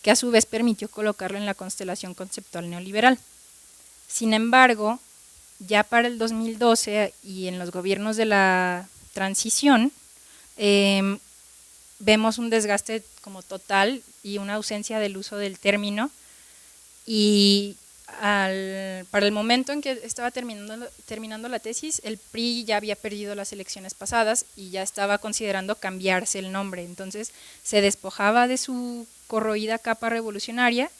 que a su vez permitió colocarlo en la constelación conceptual neoliberal. Sin embargo, ya para el 2012 y en los gobiernos de la transición, vemos un desgaste como total y una ausencia del uso del término, y para el momento en que estaba terminando la tesis, el PRI ya había perdido las elecciones pasadas y ya estaba considerando cambiarse el nombre. Entonces se despojaba de su corroída capa revolucionaria,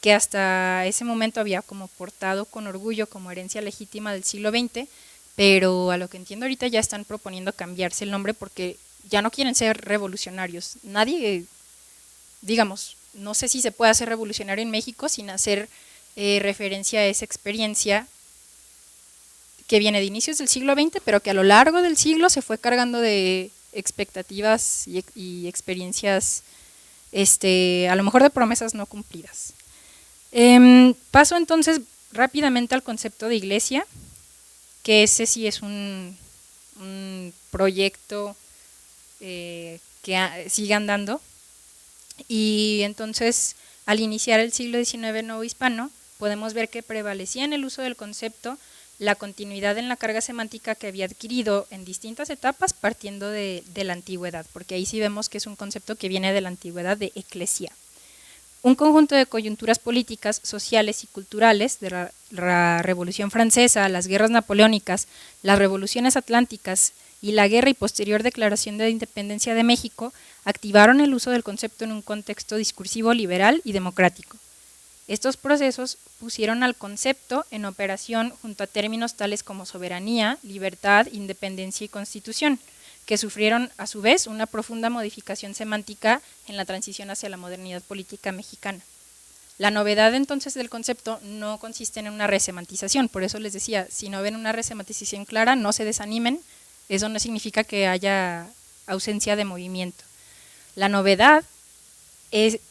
que hasta ese momento había como portado con orgullo como herencia legítima del siglo XX, pero a lo que entiendo ahorita ya están proponiendo cambiarse el nombre porque ya no quieren ser revolucionarios. Nadie, digamos, no sé si se puede hacer revolucionario en México sin hacer referencia a esa experiencia que viene de inicios del siglo XX, pero que a lo largo del siglo se fue cargando de expectativas y experiencias, a lo mejor de promesas no cumplidas. Paso entonces rápidamente al concepto de iglesia, que ese sí es un proyecto que sigue andando, y entonces al iniciar el siglo XIX nuevo hispano, podemos ver que prevalecía en el uso del concepto la continuidad en la carga semántica que había adquirido en distintas etapas partiendo de la antigüedad, porque ahí sí vemos que es un concepto que viene de la antigüedad, de eclesia. Un conjunto de coyunturas políticas, sociales y culturales de la Revolución Francesa, las guerras napoleónicas, las revoluciones atlánticas y la guerra y posterior declaración de independencia de México activaron el uso del concepto en un contexto discursivo liberal y democrático. Estos procesos pusieron al concepto en operación junto a términos tales como soberanía, libertad, independencia y constitución, que sufrieron a su vez una profunda modificación semántica en la transición hacia la modernidad política mexicana. La novedad entonces del concepto no consiste en una resemantización, por eso les decía, si no ven una resemantización clara, no se desanimen, eso no significa que haya ausencia de movimiento. La novedad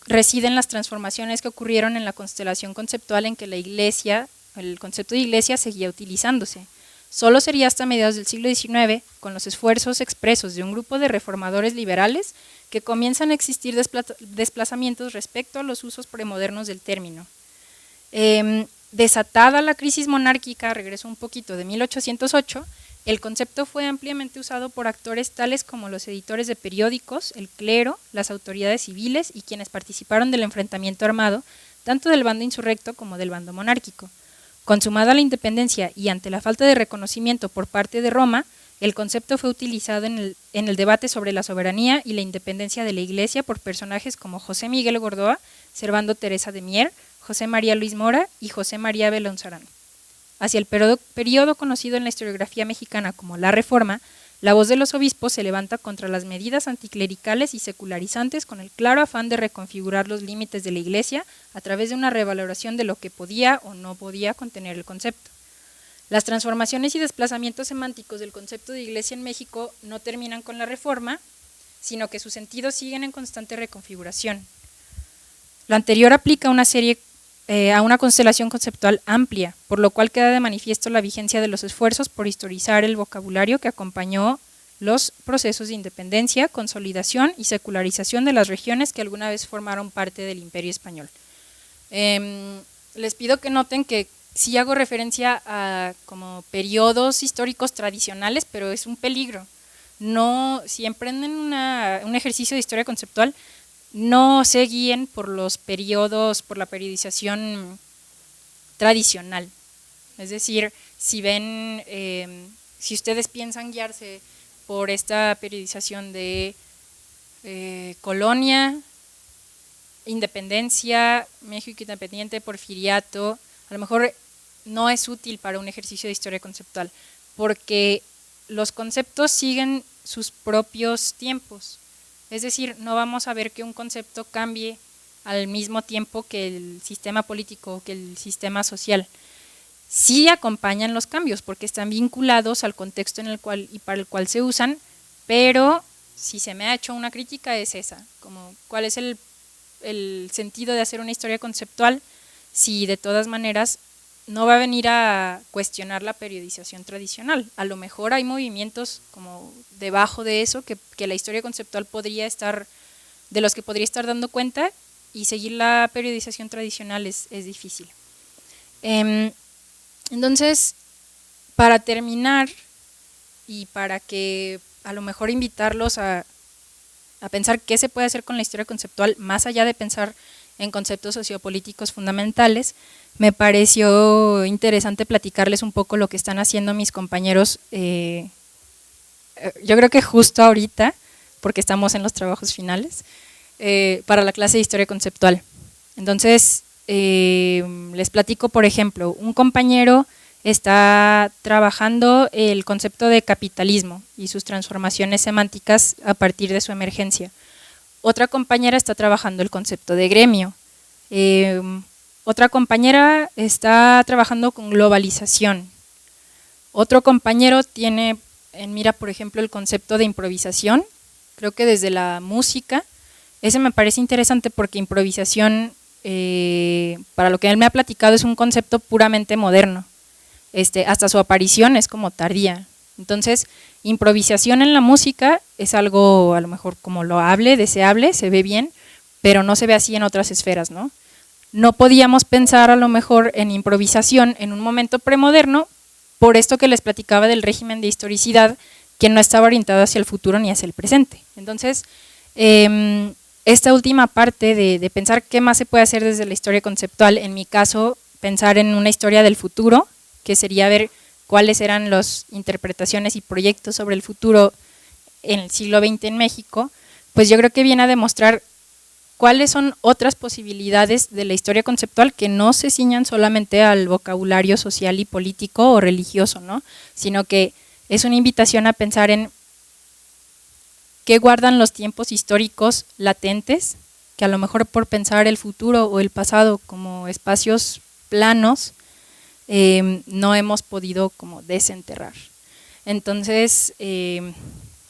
reside en las transformaciones que ocurrieron en la constelación conceptual en que la iglesia, el concepto de iglesia seguía utilizándose. Solo sería hasta mediados del siglo XIX, con los esfuerzos expresos de un grupo de reformadores liberales, que comienzan a existir desplazamientos respecto a los usos premodernos del término. Desatada la crisis monárquica, regreso un poquito, de 1808, el concepto fue ampliamente usado por actores tales como los editores de periódicos, el clero, las autoridades civiles y quienes participaron del enfrentamiento armado, tanto del bando insurrecto como del bando monárquico. Consumada la independencia y ante la falta de reconocimiento por parte de Roma, el concepto fue utilizado en el debate sobre la soberanía y la independencia de la Iglesia por personajes como José Miguel Gordoa, Servando Teresa de Mier, José María Luis Mora y José María Belonzarán. Hacia el periodo conocido en la historiografía mexicana como la Reforma, la voz de los obispos se levanta contra las medidas anticlericales y secularizantes con el claro afán de reconfigurar los límites de la Iglesia a través de una revaloración de lo que podía o no podía contener el concepto. Las transformaciones y desplazamientos semánticos del concepto de Iglesia en México no terminan con la Reforma, sino que sus sentidos siguen en constante reconfiguración. Lo anterior aplica a una constelación conceptual amplia, por lo cual queda de manifiesto la vigencia de los esfuerzos por historizar el vocabulario que acompañó los procesos de independencia, consolidación y secularización de las regiones que alguna vez formaron parte del Imperio Español. Les pido que noten que sí hago referencia a como periodos históricos tradicionales, pero es un peligro. No, si emprenden un ejercicio de historia conceptual, no se guíen por los periodos, por la periodización tradicional. Es decir, si ven, si ustedes piensan guiarse por esta periodización de colonia, independencia, México independiente, porfiriato, a lo mejor no es útil para un ejercicio de historia conceptual, porque los conceptos siguen sus propios tiempos. Es decir, no vamos a ver que un concepto cambie al mismo tiempo que el sistema político, que el sistema social. Sí acompañan los cambios porque están vinculados al contexto en el cual y para el cual se usan, pero si se me ha hecho una crítica es esa, como cuál es el sentido de hacer una historia conceptual si de todas maneras no va a venir a cuestionar la periodización tradicional. A lo mejor hay movimientos como debajo de eso que la historia conceptual podría estar, de los que podría estar dando cuenta, y seguir la periodización tradicional es difícil. Entonces, para terminar y para que a lo mejor invitarlos a pensar qué se puede hacer con la historia conceptual, más allá de pensar en conceptos sociopolíticos fundamentales, me pareció interesante platicarles un poco lo que están haciendo mis compañeros, yo creo que justo ahorita, porque estamos en los trabajos finales, para la clase de historia conceptual. Entonces, les platico, por ejemplo, un compañero está trabajando el concepto de capitalismo y sus transformaciones semánticas a partir de su emergencia. Otra compañera está trabajando el concepto de gremio. Otra compañera está trabajando con globalización. Otro compañero tiene en mira, por ejemplo, el concepto de improvisación. Creo que desde la música, ese me parece interesante porque improvisación, para lo que él me ha platicado, es un concepto puramente moderno. Hasta su aparición es como tardía. Entonces, improvisación en la música es algo a lo mejor como loable, deseable, se ve bien, pero no se ve así en otras esferas, ¿no? No podíamos pensar a lo mejor en improvisación en un momento premoderno, por esto que les platicaba del régimen de historicidad, que no estaba orientado hacia el futuro ni hacia el presente. Entonces, esta última parte de pensar qué más se puede hacer desde la historia conceptual, en mi caso, pensar en una historia del futuro, que sería ver cuáles eran las interpretaciones y proyectos sobre el futuro en el siglo XX en México, pues yo creo que viene a demostrar cuáles son otras posibilidades de la historia conceptual que no se ciñan solamente al vocabulario social y político o religioso, ¿no? Sino que es una invitación a pensar en qué guardan los tiempos históricos latentes, que a lo mejor por pensar el futuro o el pasado como espacios planos, no hemos podido como desenterrar. Entonces,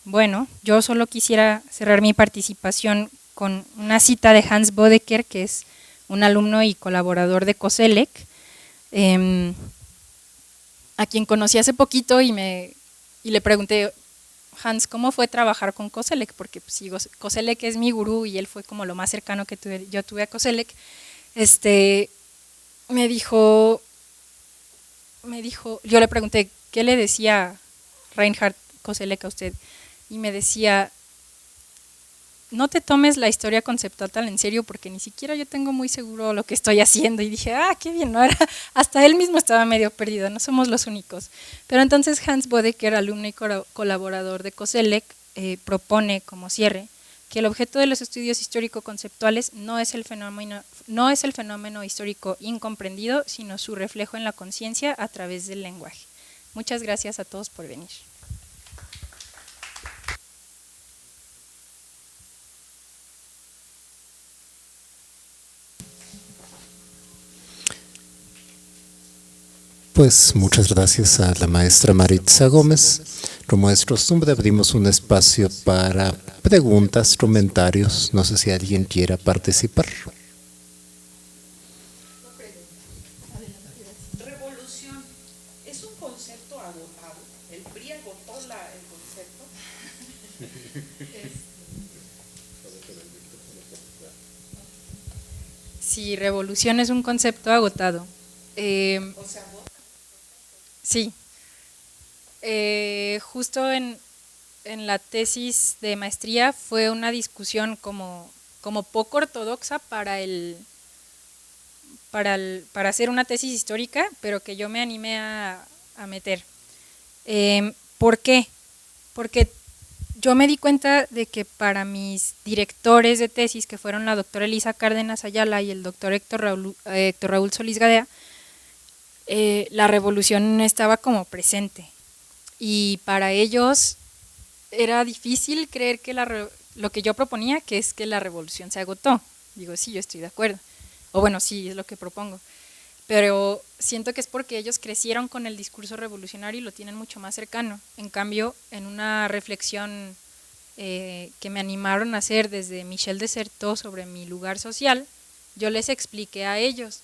bueno, yo solo quisiera cerrar mi participación con una cita de Hans Bodecker, que es un alumno y colaborador de Koselleck, a quien conocí hace poquito y le pregunté, Hans, ¿cómo fue trabajar con Koselleck? Porque pues, Koselleck es mi gurú y él fue como lo más cercano que yo tuve a Koselleck. Me dijo, yo le pregunté, ¿qué le decía Reinhard Koselleck a usted? Y me decía, no te tomes la historia conceptual tan en serio porque ni siquiera yo tengo muy seguro lo que estoy haciendo. Y dije, qué bien, ¿no? Hasta él mismo estaba medio perdido, no somos los únicos. Pero entonces Hans Bodecker, alumno y colaborador de Koselleck, propone como cierre que el objeto de los estudios histórico-conceptuales no es el fenómeno histórico incomprendido, sino su reflejo en la conciencia a través del lenguaje. Muchas gracias a todos por venir. Pues muchas gracias a la maestra Maritza Gómez. Como es costumbre, abrimos un espacio para preguntas, comentarios. No sé si alguien quiera participar. Revolución es un concepto agotado. El PRI agotó el concepto. Sí, revolución es un concepto agotado. O sea, sí. Justo en la tesis de maestría fue una discusión como poco ortodoxa para hacer una tesis histórica, pero que yo me animé a meter. ¿Por qué? Porque yo me di cuenta de que para mis directores de tesis, que fueron la doctora Elisa Cárdenas Ayala y el doctor Héctor Raúl Solís Gadea, la revolución estaba como presente. Y para ellos era difícil creer que lo que yo proponía, que es que la revolución se agotó. Digo, sí, yo estoy de acuerdo. O bueno, sí, es lo que propongo. Pero siento que es porque ellos crecieron con el discurso revolucionario y lo tienen mucho más cercano. En cambio, en una reflexión que me animaron a hacer desde Michel de Certeau sobre mi lugar social, yo les expliqué a ellos,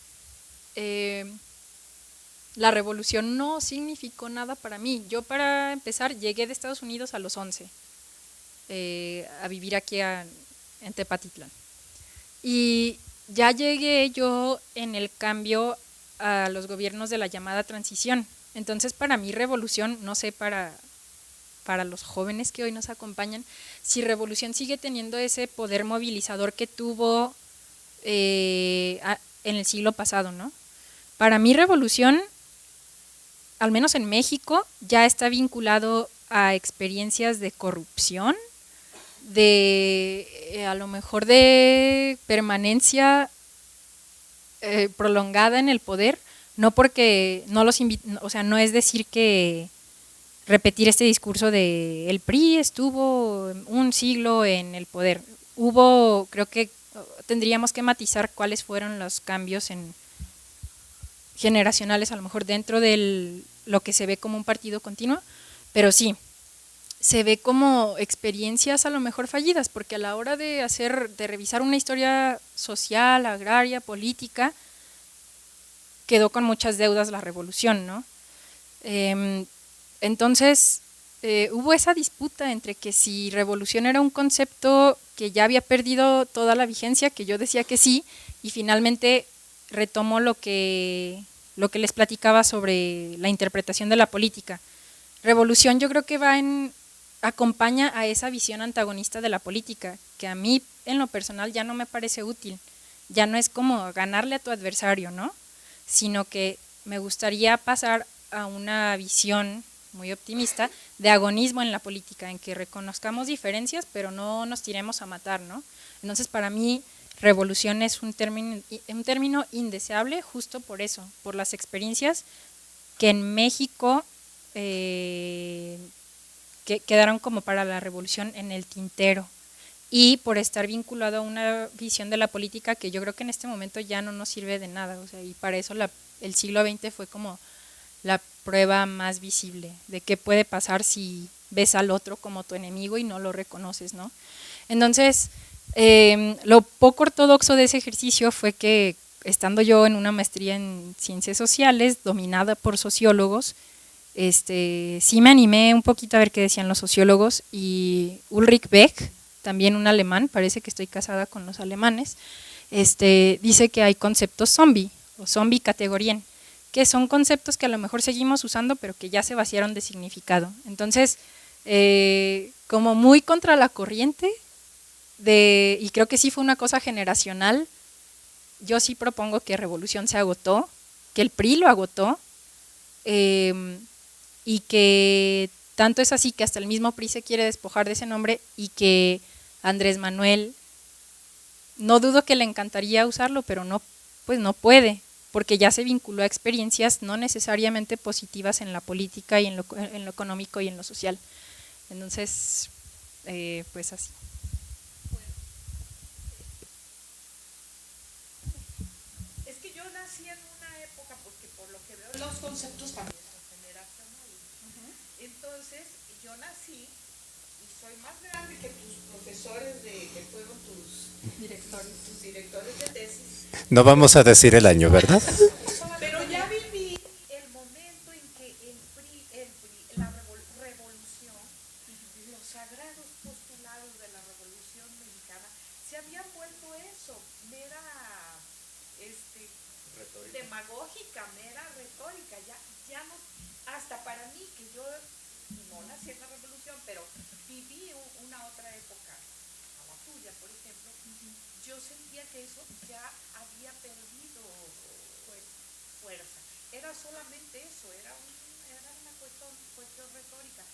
la revolución no significó nada para mí. Yo, para empezar, llegué de Estados Unidos a los 11 a vivir aquí en Tepatitlán. Y ya llegué yo en el cambio a los gobiernos de la llamada transición. Entonces, para mí, revolución, no sé, para los jóvenes que hoy nos acompañan, si revolución sigue teniendo ese poder movilizador que tuvo en el siglo pasado, ¿no? Para mí, revolución, al menos en México, ya está vinculado a experiencias de corrupción, de a lo mejor de permanencia prolongada en el poder, no porque no los o sea, no es decir que repetir este discurso de el PRI estuvo un siglo en el poder. Hubo, creo que tendríamos que matizar cuáles fueron los cambios generacionales, a lo mejor dentro de lo que se ve como un partido continuo, pero sí, se ve como experiencias a lo mejor fallidas, porque a la hora de revisar una historia social, agraria, política, quedó con muchas deudas la revolución, ¿no? Entonces, hubo esa disputa entre que si revolución era un concepto que ya había perdido toda la vigencia, que yo decía que sí, y finalmente retomo lo que les platicaba sobre la interpretación de la política. Revolución yo creo que acompaña a esa visión antagonista de la política, que a mí en lo personal ya no me parece útil, ya no es como ganarle a tu adversario, ¿no? Sino que me gustaría pasar a una visión muy optimista de agonismo en la política, en que reconozcamos diferencias, pero no nos tiremos a matar, ¿no? Entonces, para mí, revolución es un término indeseable justo por eso, por las experiencias que en México que quedaron como para la revolución en el tintero y por estar vinculado a una visión de la política que yo creo que en este momento ya no nos sirve de nada, o sea, y para eso el siglo XX fue como la prueba más visible de qué puede pasar si ves al otro como tu enemigo y no lo reconoces, ¿no? Entonces, lo poco ortodoxo de ese ejercicio fue que estando yo en una maestría en ciencias sociales, dominada por sociólogos, sí me animé un poquito a ver qué decían los sociólogos, y Ulrich Beck, también un alemán, parece que estoy casada con los alemanes, dice que hay conceptos zombie o zombie categorien, que son conceptos que a lo mejor seguimos usando pero que ya se vaciaron de significado. Entonces, como muy contra la corriente, y creo que sí fue una cosa generacional, yo sí propongo que revolución se agotó, que el PRI lo agotó, y que tanto es así que hasta el mismo PRI se quiere despojar de ese nombre, y que Andrés Manuel, no dudo que le encantaría usarlo, pero no, pues no puede, porque ya se vinculó a experiencias no necesariamente positivas en la política y en lo económico y en lo social. Entonces, pues así. Es que yo nací en una época, porque por lo que veo los conceptos también son generacionales. Entonces, yo nací y soy más grande que tus profesores que fueron tus directores de tesis. No vamos a decir el año, ¿verdad? Pero ya viví el momento en que la revolución, los sagrados postulados de la revolución mexicana se habían vuelto eso, mera demagógica, mera retórica, ya no, hasta para mí, que yo no nací en la revolución, pero viví una otra época, a la tuya, por ejemplo, yo sentía que eso ya había perdido fuerza. Era solamente eso, era una cuestión retórica.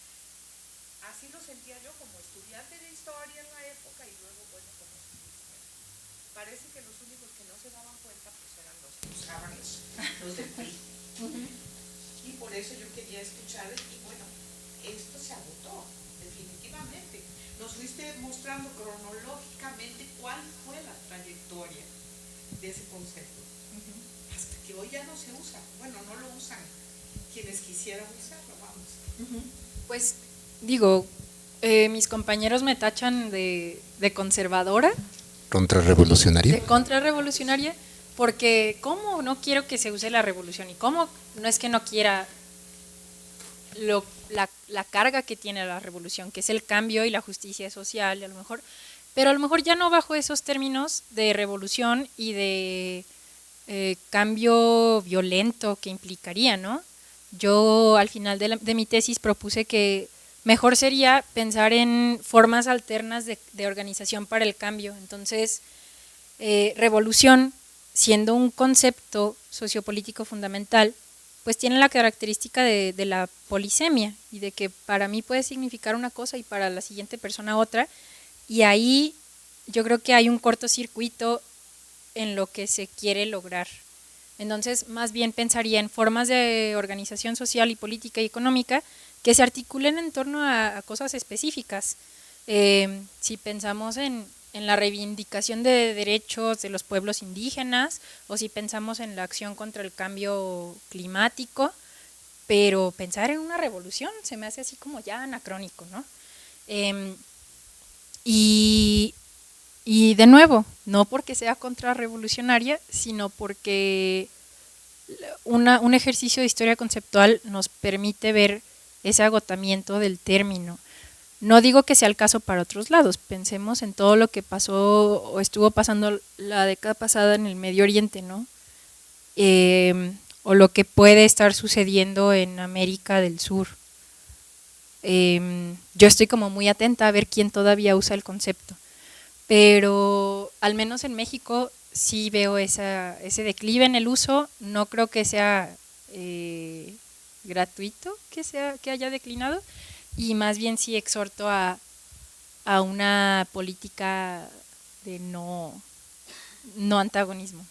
Así lo sentía yo como estudiante de historia en la época y luego, bueno, como estudiante. Parece que los únicos que no se daban cuenta pues eran los que usaban los del PRI. Y por eso yo quería escuchar, y bueno, esto se agotó, definitivamente. Nos fuiste mostrando cronológicamente cuál fue la trayectoria de ese concepto. Hasta que hoy ya no se usa. Bueno, no lo usan quienes quisieran usarlo, vamos. Pues digo, mis compañeros me tachan de conservadora. ¿Contrarrevolucionaria? De contrarrevolucionaria, porque ¿cómo no quiero que se use la revolución? Y ¿cómo no es que no quiera la carga que tiene la revolución, que es el cambio y la justicia social, a lo mejor, pero a lo mejor ya no bajo esos términos de revolución y de cambio violento que implicaría, ¿no? Yo al final de mi tesis propuse que mejor sería pensar en formas alternas de organización para el cambio. Entonces, revolución, siendo un concepto sociopolítico fundamental, pues tiene la característica de la polisemia y de que para mí puede significar una cosa y para la siguiente persona otra, y ahí yo creo que hay un cortocircuito en lo que se quiere lograr. Entonces, más bien pensaría en formas de organización social y política y económica que se articulen en torno a cosas específicas. Si pensamos en la reivindicación de derechos de los pueblos indígenas, o si pensamos en la acción contra el cambio climático, pero pensar en una revolución se me hace así como ya anacrónico, ¿no? Y de nuevo, no porque sea contrarrevolucionaria, sino porque un ejercicio de historia conceptual nos permite ver ese agotamiento del término. No digo que sea el caso para otros lados, pensemos en todo lo que pasó o estuvo pasando la década pasada en el Medio Oriente, ¿no? O lo que puede estar sucediendo en América del Sur. Yo estoy como muy atenta a ver quién todavía usa el concepto, pero al menos en México sí veo ese declive en el uso. No creo que sea gratuito que haya declinado, y más bien sí exhorto a una política de no antagonismo.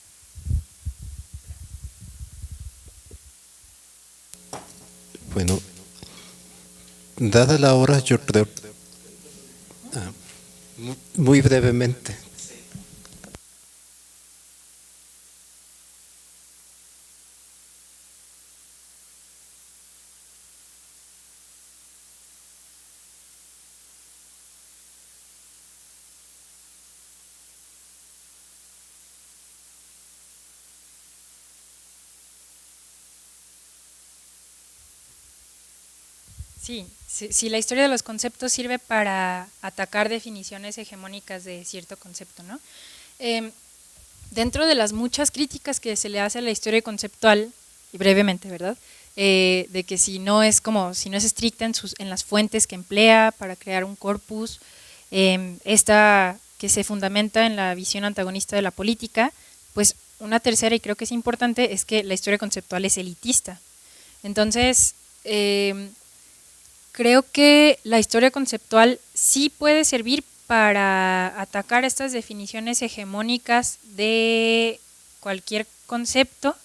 Bueno, dada la hora, yo creo, muy brevemente. Sí, si la historia de los conceptos sirve para atacar definiciones hegemónicas de cierto concepto, ¿no? Dentro de las muchas críticas que se le hace a la historia conceptual, y brevemente, ¿verdad?, de que si no es estricta en las fuentes que emplea para crear un corpus, esta que se fundamenta en la visión antagonista de la política, pues una tercera, y creo que es importante, es que la historia conceptual es elitista. Entonces, creo que la historia conceptual sí puede servir para atacar estas definiciones hegemónicas de cualquier concepto,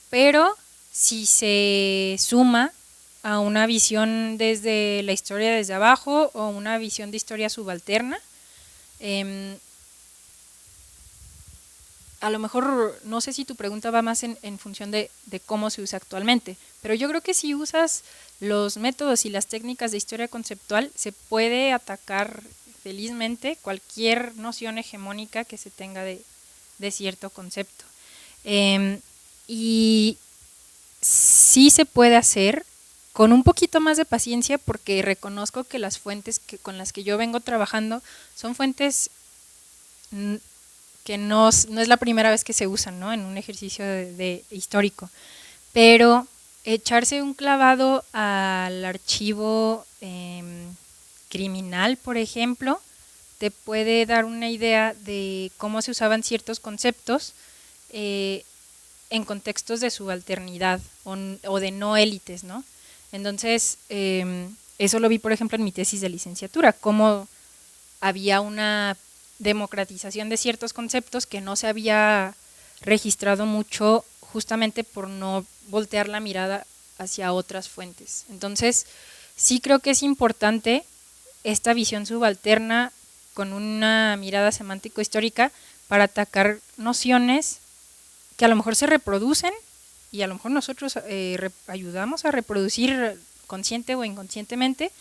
pero si se suma a una visión desde la historia desde abajo o una visión de historia subalterna, a lo mejor, no sé si tu pregunta va más en función de cómo se usa actualmente, pero yo creo que si usas los métodos y las técnicas de historia conceptual, se puede atacar felizmente cualquier noción hegemónica que se tenga de cierto concepto. Y sí se puede hacer con un poquito más de paciencia, porque reconozco que las fuentes con las que yo vengo trabajando son fuentes que no es la primera vez que se usan, ¿no?, en un ejercicio de histórico, pero echarse un clavado al archivo criminal, por ejemplo, te puede dar una idea de cómo se usaban ciertos conceptos en contextos de subalternidad o de no élites, ¿no? Entonces, eso lo vi, por ejemplo, en mi tesis de licenciatura, cómo había una democratización de ciertos conceptos que no se había registrado mucho, justamente por no voltear la mirada hacia otras fuentes. Entonces, sí creo que es importante esta visión subalterna con una mirada semántico-histórica para atacar nociones que a lo mejor se reproducen y a lo mejor nosotros ayudamos a reproducir consciente o inconscientemente,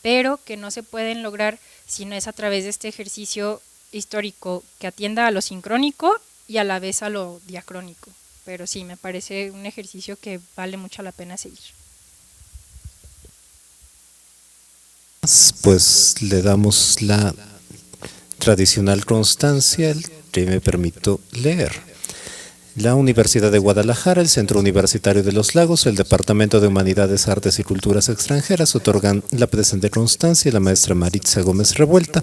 pero que no se pueden lograr si no es a través de este ejercicio histórico que atienda a lo sincrónico y a la vez a lo diacrónico. Pero sí, me parece un ejercicio que vale mucho la pena seguir. Pues le damos la tradicional constancia que me permito leer. La Universidad de Guadalajara, el Centro Universitario de los Lagos, el Departamento de Humanidades, Artes y Culturas Extranjeras otorgan la presente constancia a la maestra Maritza Gómez Revuelta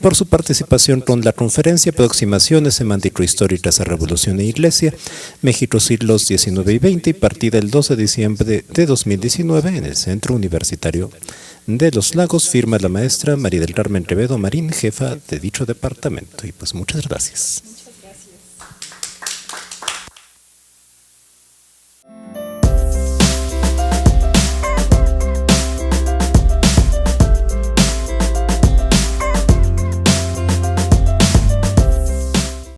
por su participación con la conferencia Aproximaciones semántico-históricas a Revolución e Iglesia, México siglos XIX y XX, y partida el 12 de diciembre de 2019 en el Centro Universitario de los Lagos. Firma la maestra María del Carmen Quevedo Marín, jefa de dicho departamento. Y pues muchas gracias.